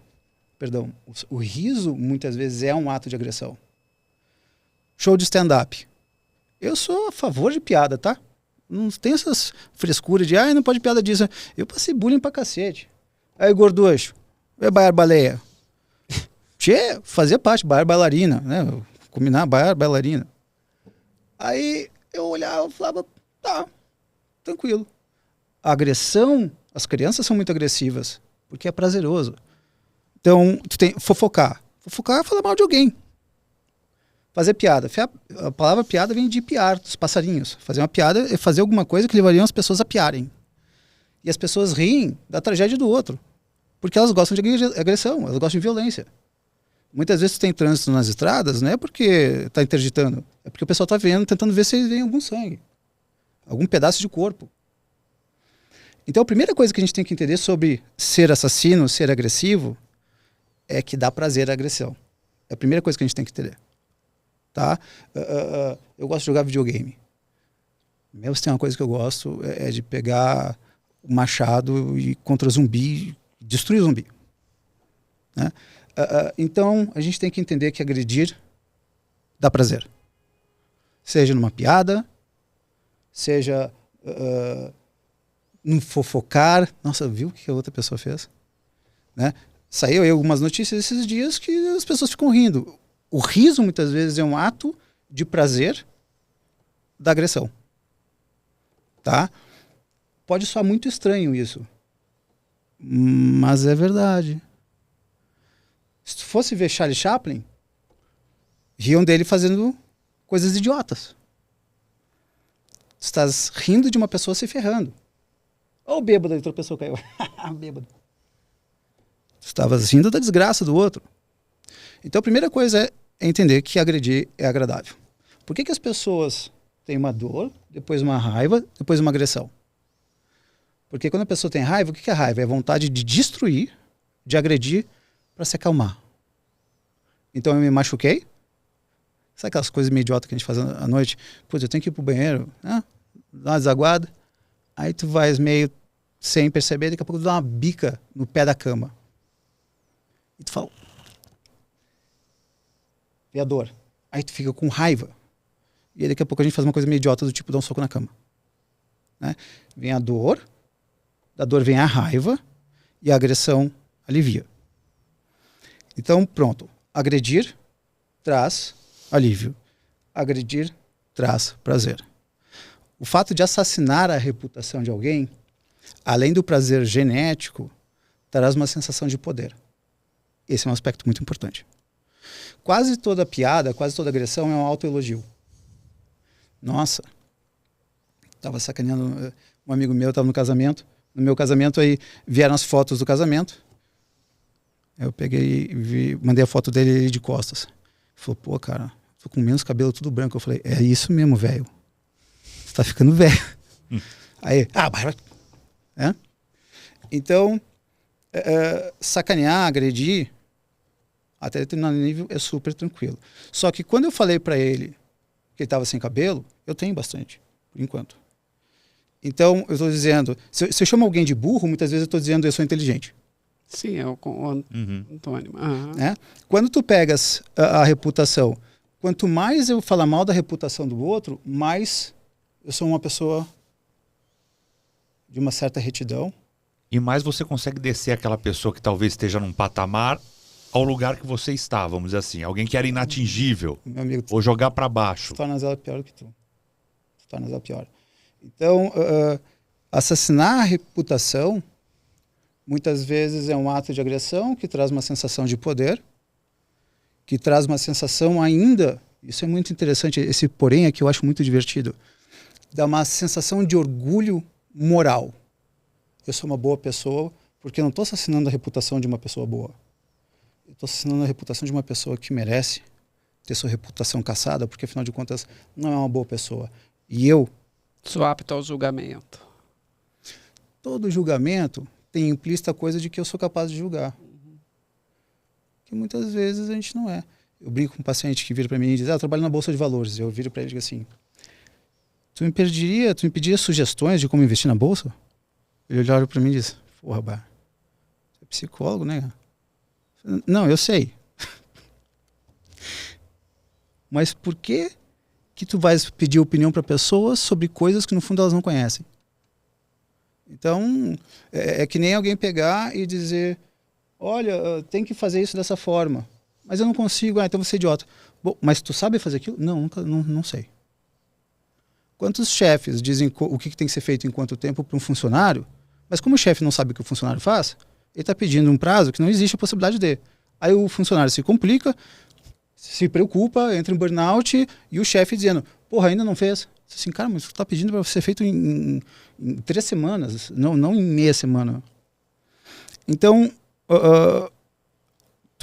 muitas vezes, é um ato de agressão. Show de stand-up. Eu sou a favor de piada, tá? Não tem essas frescuras de, não pode piada disso. Eu passei bullying pra cacete. Aí, gorducho, baiar baleia. Tchê, fazia parte, baiar bailarina, né? Combinar, baiar bailarina. Aí eu olhava e falava, tá, tranquilo. A agressão, as crianças são muito agressivas, porque é prazeroso. Então, tu tem fofocar. Fofocar é falar mal de alguém. Fazer piada. A palavra piada vem de piar, dos passarinhos. Fazer uma piada é fazer alguma coisa que levariam as pessoas a piarem. E as pessoas riem da tragédia do outro. Porque elas gostam de agressão, elas gostam de violência. Muitas vezes tem trânsito nas estradas, não é porque está interditando, é porque o pessoal está vendo, tentando ver se vem algum sangue, algum pedaço de corpo. Então a primeira coisa que a gente tem que entender sobre ser assassino, ser agressivo, é que dá prazer à agressão. É a primeira coisa que a gente tem que entender. Tá? Eu gosto de jogar videogame. Se tem uma coisa que eu gosto é de pegar o machado e contra zumbi, destruir o zumbi. Né? Então a gente tem que entender que agredir dá prazer. Seja numa piada, seja num fofocar. Nossa, viu o que a outra pessoa fez? Né? Saiu aí algumas notícias esses dias que as pessoas ficam rindo. O riso, muitas vezes, é um ato de prazer da agressão. Tá? Pode soar muito estranho isso. Mas é verdade. Se tu fosse ver Charlie Chaplin, riam dele fazendo coisas idiotas. Tu estás rindo de uma pessoa se ferrando. Olha o bêbado, ele tropeçou, caiu. Bêbado. Tu estavas rindo da desgraça do outro. Então a primeira coisa é entender que agredir é agradável. Por que as pessoas têm uma dor, depois uma raiva, depois uma agressão? Porque quando a pessoa tem raiva, o que é raiva? É a vontade de destruir, de agredir, para se acalmar. Então eu me machuquei. Sabe aquelas coisas meio idiotas que a gente faz à noite? Putz, eu tenho que ir pro banheiro, né? Dar uma desaguada. Aí tu vais meio sem perceber, daqui a pouco tu dá uma bica no pé da cama. E tu fala... E a dor. Aí tu fica com raiva. E aí daqui a pouco a gente faz uma coisa meio idiota do tipo dar um soco na cama. Né? Vem a dor, da dor vem a raiva e a agressão alivia. Então, pronto. Agredir traz alívio. Agredir traz prazer. O fato de assassinar a reputação de alguém, além do prazer genético, traz uma sensação de poder. Esse é um aspecto muito importante. Quase toda piada, quase toda agressão é um autoelogio. Nossa, estava sacaneando um amigo meu, estava no casamento. No meu casamento, aí vieram as fotos do casamento. Eu peguei e mandei a foto dele de costas. Ele falou, pô, cara, tô com menos cabelo, tudo branco. Eu falei, é isso mesmo, velho. Você tá ficando velho. Aí, é? Então, sacanear, agredir, até determinado nível é super tranquilo. Só que quando eu falei para ele que ele estava sem cabelo, eu tenho bastante, por enquanto. Então, eu estou dizendo, se eu chamo alguém de burro, muitas vezes eu estou dizendo eu sou inteligente. Sim, é o Antônio. Né? Quando tu pegas a reputação, quanto mais eu falar mal da reputação do outro, mais eu sou uma pessoa de uma certa retidão. E mais você consegue descer aquela pessoa que talvez esteja num patamar ao lugar que você está, vamos dizer assim. Alguém que era inatingível. Meu amigo, ou jogar para baixo. Tu tornas ela pior que tu. Tu tornas ela pior. Então, assassinar a reputação muitas vezes é um ato de agressão que traz uma sensação de poder, que traz uma sensação ainda, isso é muito interessante, esse porém aqui eu acho muito divertido, dá uma sensação de orgulho moral. Eu sou uma boa pessoa porque eu não estou assassinando a reputação de uma pessoa boa. Eu estou assassinando a reputação de uma pessoa que merece ter sua reputação cassada, porque afinal de contas não é uma boa pessoa. E eu... Sou apto ao julgamento. Todo julgamento tem implícita a coisa de que eu sou capaz de julgar. Que muitas vezes a gente não é. Eu brinco com um paciente que vira para mim e diz, eu trabalho na Bolsa de Valores. Eu viro para ele e digo assim, tu me pediria sugestões de como investir na Bolsa? Ele olha para mim e diz, porra, você é psicólogo, né? Não, eu sei. Mas por que tu vais pedir opinião para pessoas sobre coisas que no fundo elas não conhecem? Então, é que nem alguém pegar e dizer, olha, tem que fazer isso dessa forma. Mas eu não consigo, então você é idiota. Bom, mas tu sabe fazer aquilo? Não, não sei. Quantos chefes dizem o que tem que ser feito em quanto tempo para um funcionário, mas como o chefe não sabe o que o funcionário faz, ele está pedindo um prazo que não existe a possibilidade de. Aí o funcionário se complica, se preocupa, entra em burnout e o chefe dizendo, porra, ainda não fez? Assim, cara, mas tu está pedindo para ser feito em 3 semanas, não em meia semana. Então,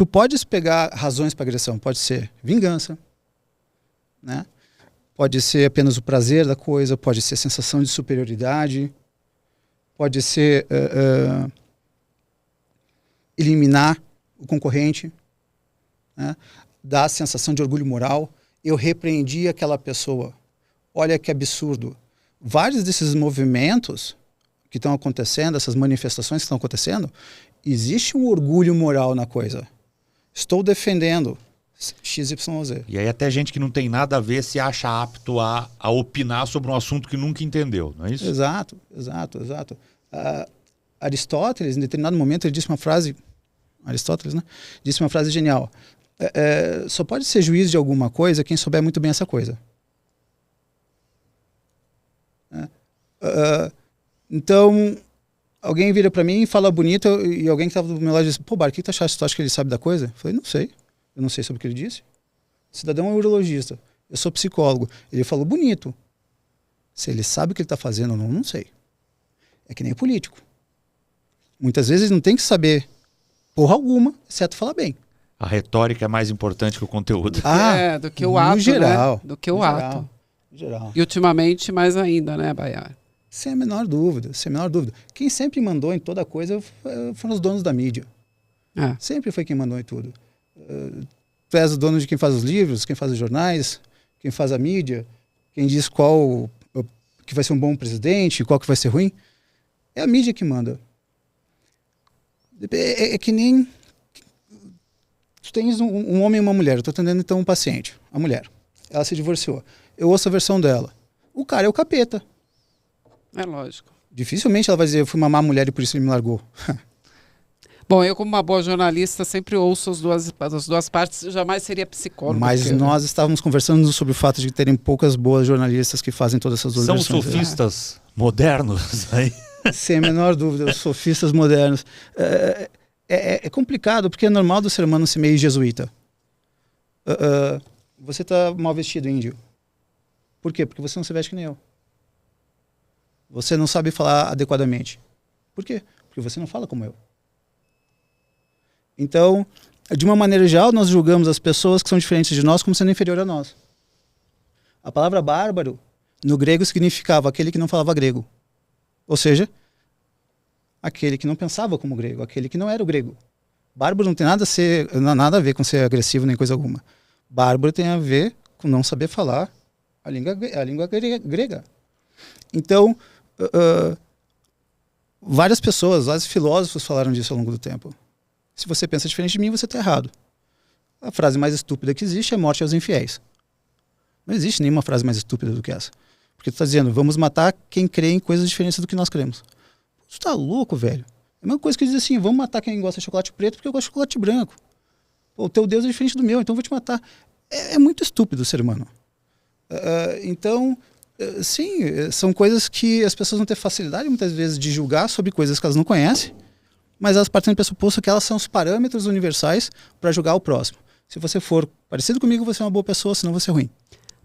tu podes pegar razões para agressão. Pode ser vingança, né? Pode ser apenas o prazer da coisa, pode ser sensação de superioridade, pode ser eliminar o concorrente, né? Dar a sensação de orgulho moral. Eu repreendi aquela pessoa. Olha que absurdo. Vários desses movimentos que estão acontecendo, essas manifestações que estão acontecendo, existe um orgulho moral na coisa. Estou defendendo XYZ. E aí até gente que não tem nada a ver se acha apto a opinar sobre um assunto que nunca entendeu, não é isso? Exato. Aristóteles, em determinado momento, ele disse uma frase... Aristóteles, né? Disse uma frase genial. Só pode ser juiz de alguma coisa quem souber muito bem essa coisa. Então, alguém vira para mim e fala bonito, e alguém que estava do meu lado diz, pô, Bar, o que tu achaste? Tu acha que ele sabe da coisa? Eu falei, não sei. Eu não sei sobre o que ele disse. O cidadão é um urologista. Eu sou psicólogo. Ele falou bonito. Se ele sabe o que ele está fazendo ou não, não sei. É que nem político. Muitas vezes não tem que saber porra alguma, exceto falar bem. A retórica é mais importante que o conteúdo. Do que o ato, geral, né? Do que o ato. No geral. E ultimamente mais ainda, né, Baiar? Sem a menor dúvida, sem a menor dúvida. Quem sempre mandou em toda coisa foram os donos da mídia. Sempre foi quem mandou em tudo. Tu és o dono de quem faz os livros, quem faz os jornais, quem faz a mídia, quem diz qual que vai ser um bom presidente, qual que vai ser ruim. É a mídia que manda. É que nem... Tu tens um homem e uma mulher. Eu estou atendendo então um paciente, a mulher. Ela se divorciou. Eu ouço a versão dela. O cara é o capeta. É lógico. Dificilmente ela vai dizer, eu fui mamar a mulher e por isso ele me largou. Bom, eu como uma boa jornalista sempre ouço as duas partes, eu jamais seria psicólogo. Mas nós estávamos conversando sobre o fato de terem poucas boas jornalistas que fazem todas essas duas versões. São sofistas modernos aí. Sem a menor dúvida, os sofistas modernos. É complicado, porque é normal do ser humano ser meio jesuíta. Você está mal vestido, índio. Por quê? Porque você não se veste que nem eu. Você não sabe falar adequadamente. Por quê? Porque você não fala como eu. Então, de uma maneira geral, nós julgamos as pessoas que são diferentes de nós como sendo inferior a nós. A palavra bárbaro, no grego, significava aquele que não falava grego. Ou seja, aquele que não pensava como grego, aquele que não era o grego. Bárbaro não tem nada a ver com ser agressivo nem coisa alguma. Bárbaro tem a ver com não saber falar a língua grega. Então, várias pessoas, vários filósofos falaram disso ao longo do tempo. Se você pensa diferente de mim, você está errado. A frase mais estúpida que existe é morte aos infiéis. Não existe nenhuma frase mais estúpida do que essa. Porque tu está dizendo, vamos matar quem crê em coisas diferentes do que nós cremos. Tu tá louco, velho. É a mesma coisa que dizer assim, vamos matar quem gosta de chocolate preto porque eu gosto de chocolate branco. Pô, o teu Deus é diferente do meu, então eu vou te matar. É muito estúpido o ser humano. Então, sim, são coisas que as pessoas vão ter facilidade muitas vezes de julgar sobre coisas que elas não conhecem, mas elas partem do pressuposto que elas são os parâmetros universais para julgar o próximo. Se você for parecido comigo, você é uma boa pessoa, senão você é ruim.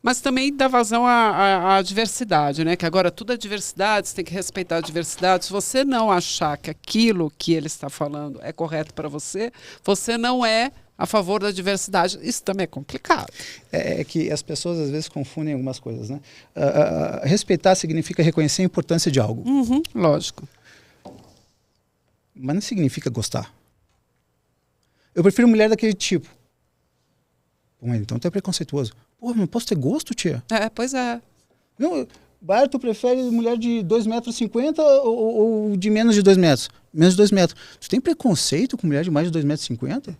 Mas também dá vazão à diversidade, né? Que agora tudo é diversidade, você tem que respeitar a diversidade. Se você não achar que aquilo que ele está falando é correto para você, você não é a favor da diversidade. Isso também é complicado. É que as pessoas às vezes confundem algumas coisas, né? Respeitar significa reconhecer a importância de algo. Lógico. Mas não significa gostar. Eu prefiro mulher daquele tipo. Pô, mas então tu é preconceituoso. Pô, não posso ter gosto, tia? Pois é. Não, Bar, tu prefere mulher de 2,50 m ou de menos de 2 metros? Menos de 2 metros. Tu tem preconceito com mulher de mais de 2,50 m?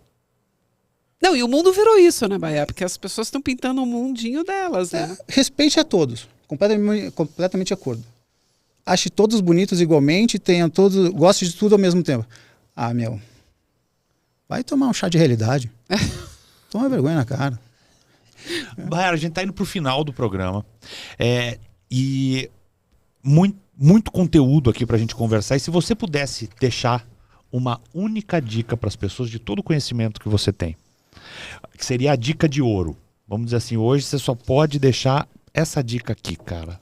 Não, e o mundo virou isso, né, Baia? Porque as pessoas estão pintando o mundinho delas, né? Respeite a todos. Completamente de acordo. Ache todos bonitos igualmente, goste de tudo ao mesmo tempo. Ah, meu. Vai tomar um chá de realidade. Toma vergonha na cara. Baiar, a gente tá indo pro final do programa. E muito conteúdo aqui pra gente conversar. E se você pudesse deixar uma única dica para as pessoas de todo o conhecimento que você tem, que seria a dica de ouro. Vamos dizer assim, hoje você só pode deixar essa dica aqui, cara.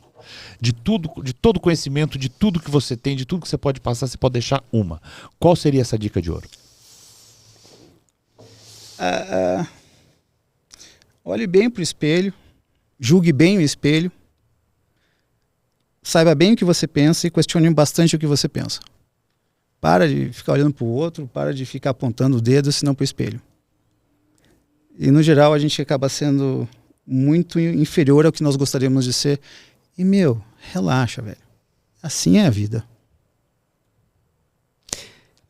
De todo conhecimento, de tudo que você tem, de tudo que você pode passar, você pode deixar uma. Qual seria essa dica de ouro? Olhe bem para o espelho, julgue bem o espelho, saiba bem o que você pensa e questione bastante o que você pensa. Para de ficar olhando para o outro, para de ficar apontando o dedo, senão para o espelho. E, no geral, a gente acaba sendo muito inferior ao que nós gostaríamos de ser. E, relaxa, velho. Assim é a vida.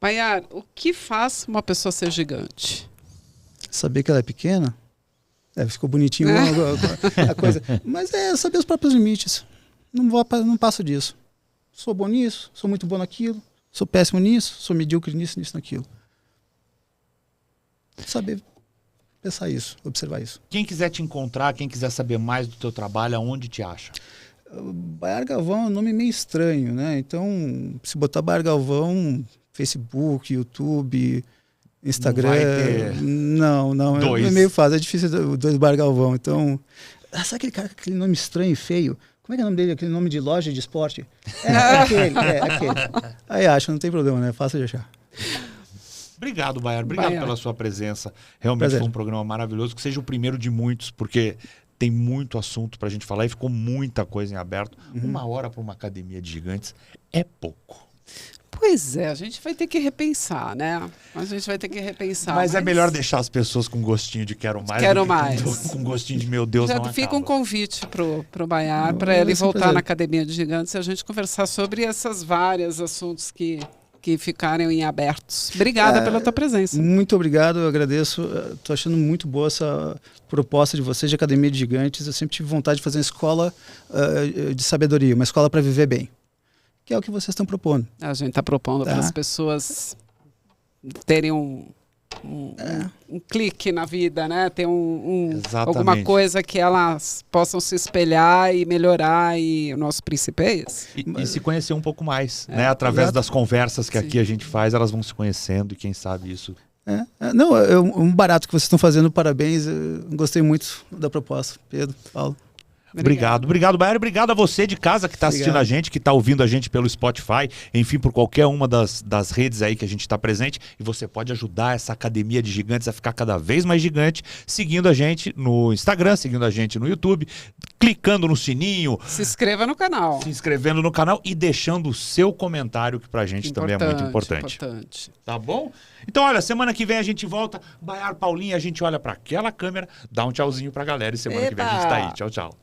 Maiar, o que faz uma pessoa ser gigante? Saber que ela é pequena? Ficou bonitinho a coisa. Mas é saber os próprios limites. Não passo disso. Sou bom nisso, sou muito bom naquilo, sou péssimo nisso, sou medíocre nisso, naquilo. Saber pensar isso, observar isso. Quem quiser te encontrar, quem quiser saber mais do teu trabalho, aonde te acha? Baiar Galvão é um nome meio estranho, né? Então, se botar Baiar Galvão, Facebook, YouTube, Instagram... Não. É meio fácil, é difícil dois Baiar Galvão. Então, sabe aquele cara com aquele nome estranho e feio? Como é que é o nome dele? Aquele nome de loja de esporte? Aquele. Aí acho, não tem problema, né? É fácil de achar. Obrigado, Baiar. Obrigado pela sua presença. Realmente foi um programa maravilhoso. Que seja o primeiro de muitos, porque tem muito assunto pra gente falar e ficou muita coisa em aberto. 1 hora para uma academia de gigantes é pouco. Pois é, a gente vai ter que repensar, né? Mas é melhor deixar as pessoas com gostinho de quero mais. Quero mais. Com gostinho de meu Deus, já não fica acaba. Um convite pro Baiar, para ele voltar na Academia de Gigantes e a gente conversar sobre esses vários assuntos que ficaram em abertos. Obrigada pela tua presença. Muito obrigado, eu agradeço. Estou achando muito boa essa proposta de vocês de Academia de Gigantes. Eu sempre tive vontade de fazer uma escola de sabedoria, uma escola para viver bem. Que é o que vocês estão propondo. A gente está propondo para as pessoas terem um clique na vida, né? Ter alguma coisa que elas possam se espelhar e melhorar, e o nosso princípio é esse. E se conhecer um pouco mais, né? Através das conversas que aqui a gente faz, elas vão se conhecendo e quem sabe isso... Não, é um barato que vocês estão fazendo, parabéns. Eu gostei muito da proposta. Pedro, Paulo. Obrigado, Baiar. Obrigado a você de casa que está assistindo a gente, que está ouvindo a gente pelo Spotify, enfim, por qualquer uma das redes aí que a gente está presente. E você pode ajudar essa Academia de Gigantes a ficar cada vez mais gigante, seguindo a gente no Instagram, seguindo a gente no YouTube, clicando no sininho. Se inscreva no canal. Se inscrevendo no canal e deixando o seu comentário, que pra gente também é muito importante. Tá bom? Então, olha, semana que vem a gente volta. Baiar, Paulinha, a gente olha para aquela câmera, dá um tchauzinho pra galera e semana que vem a gente tá aí. Tchau, tchau.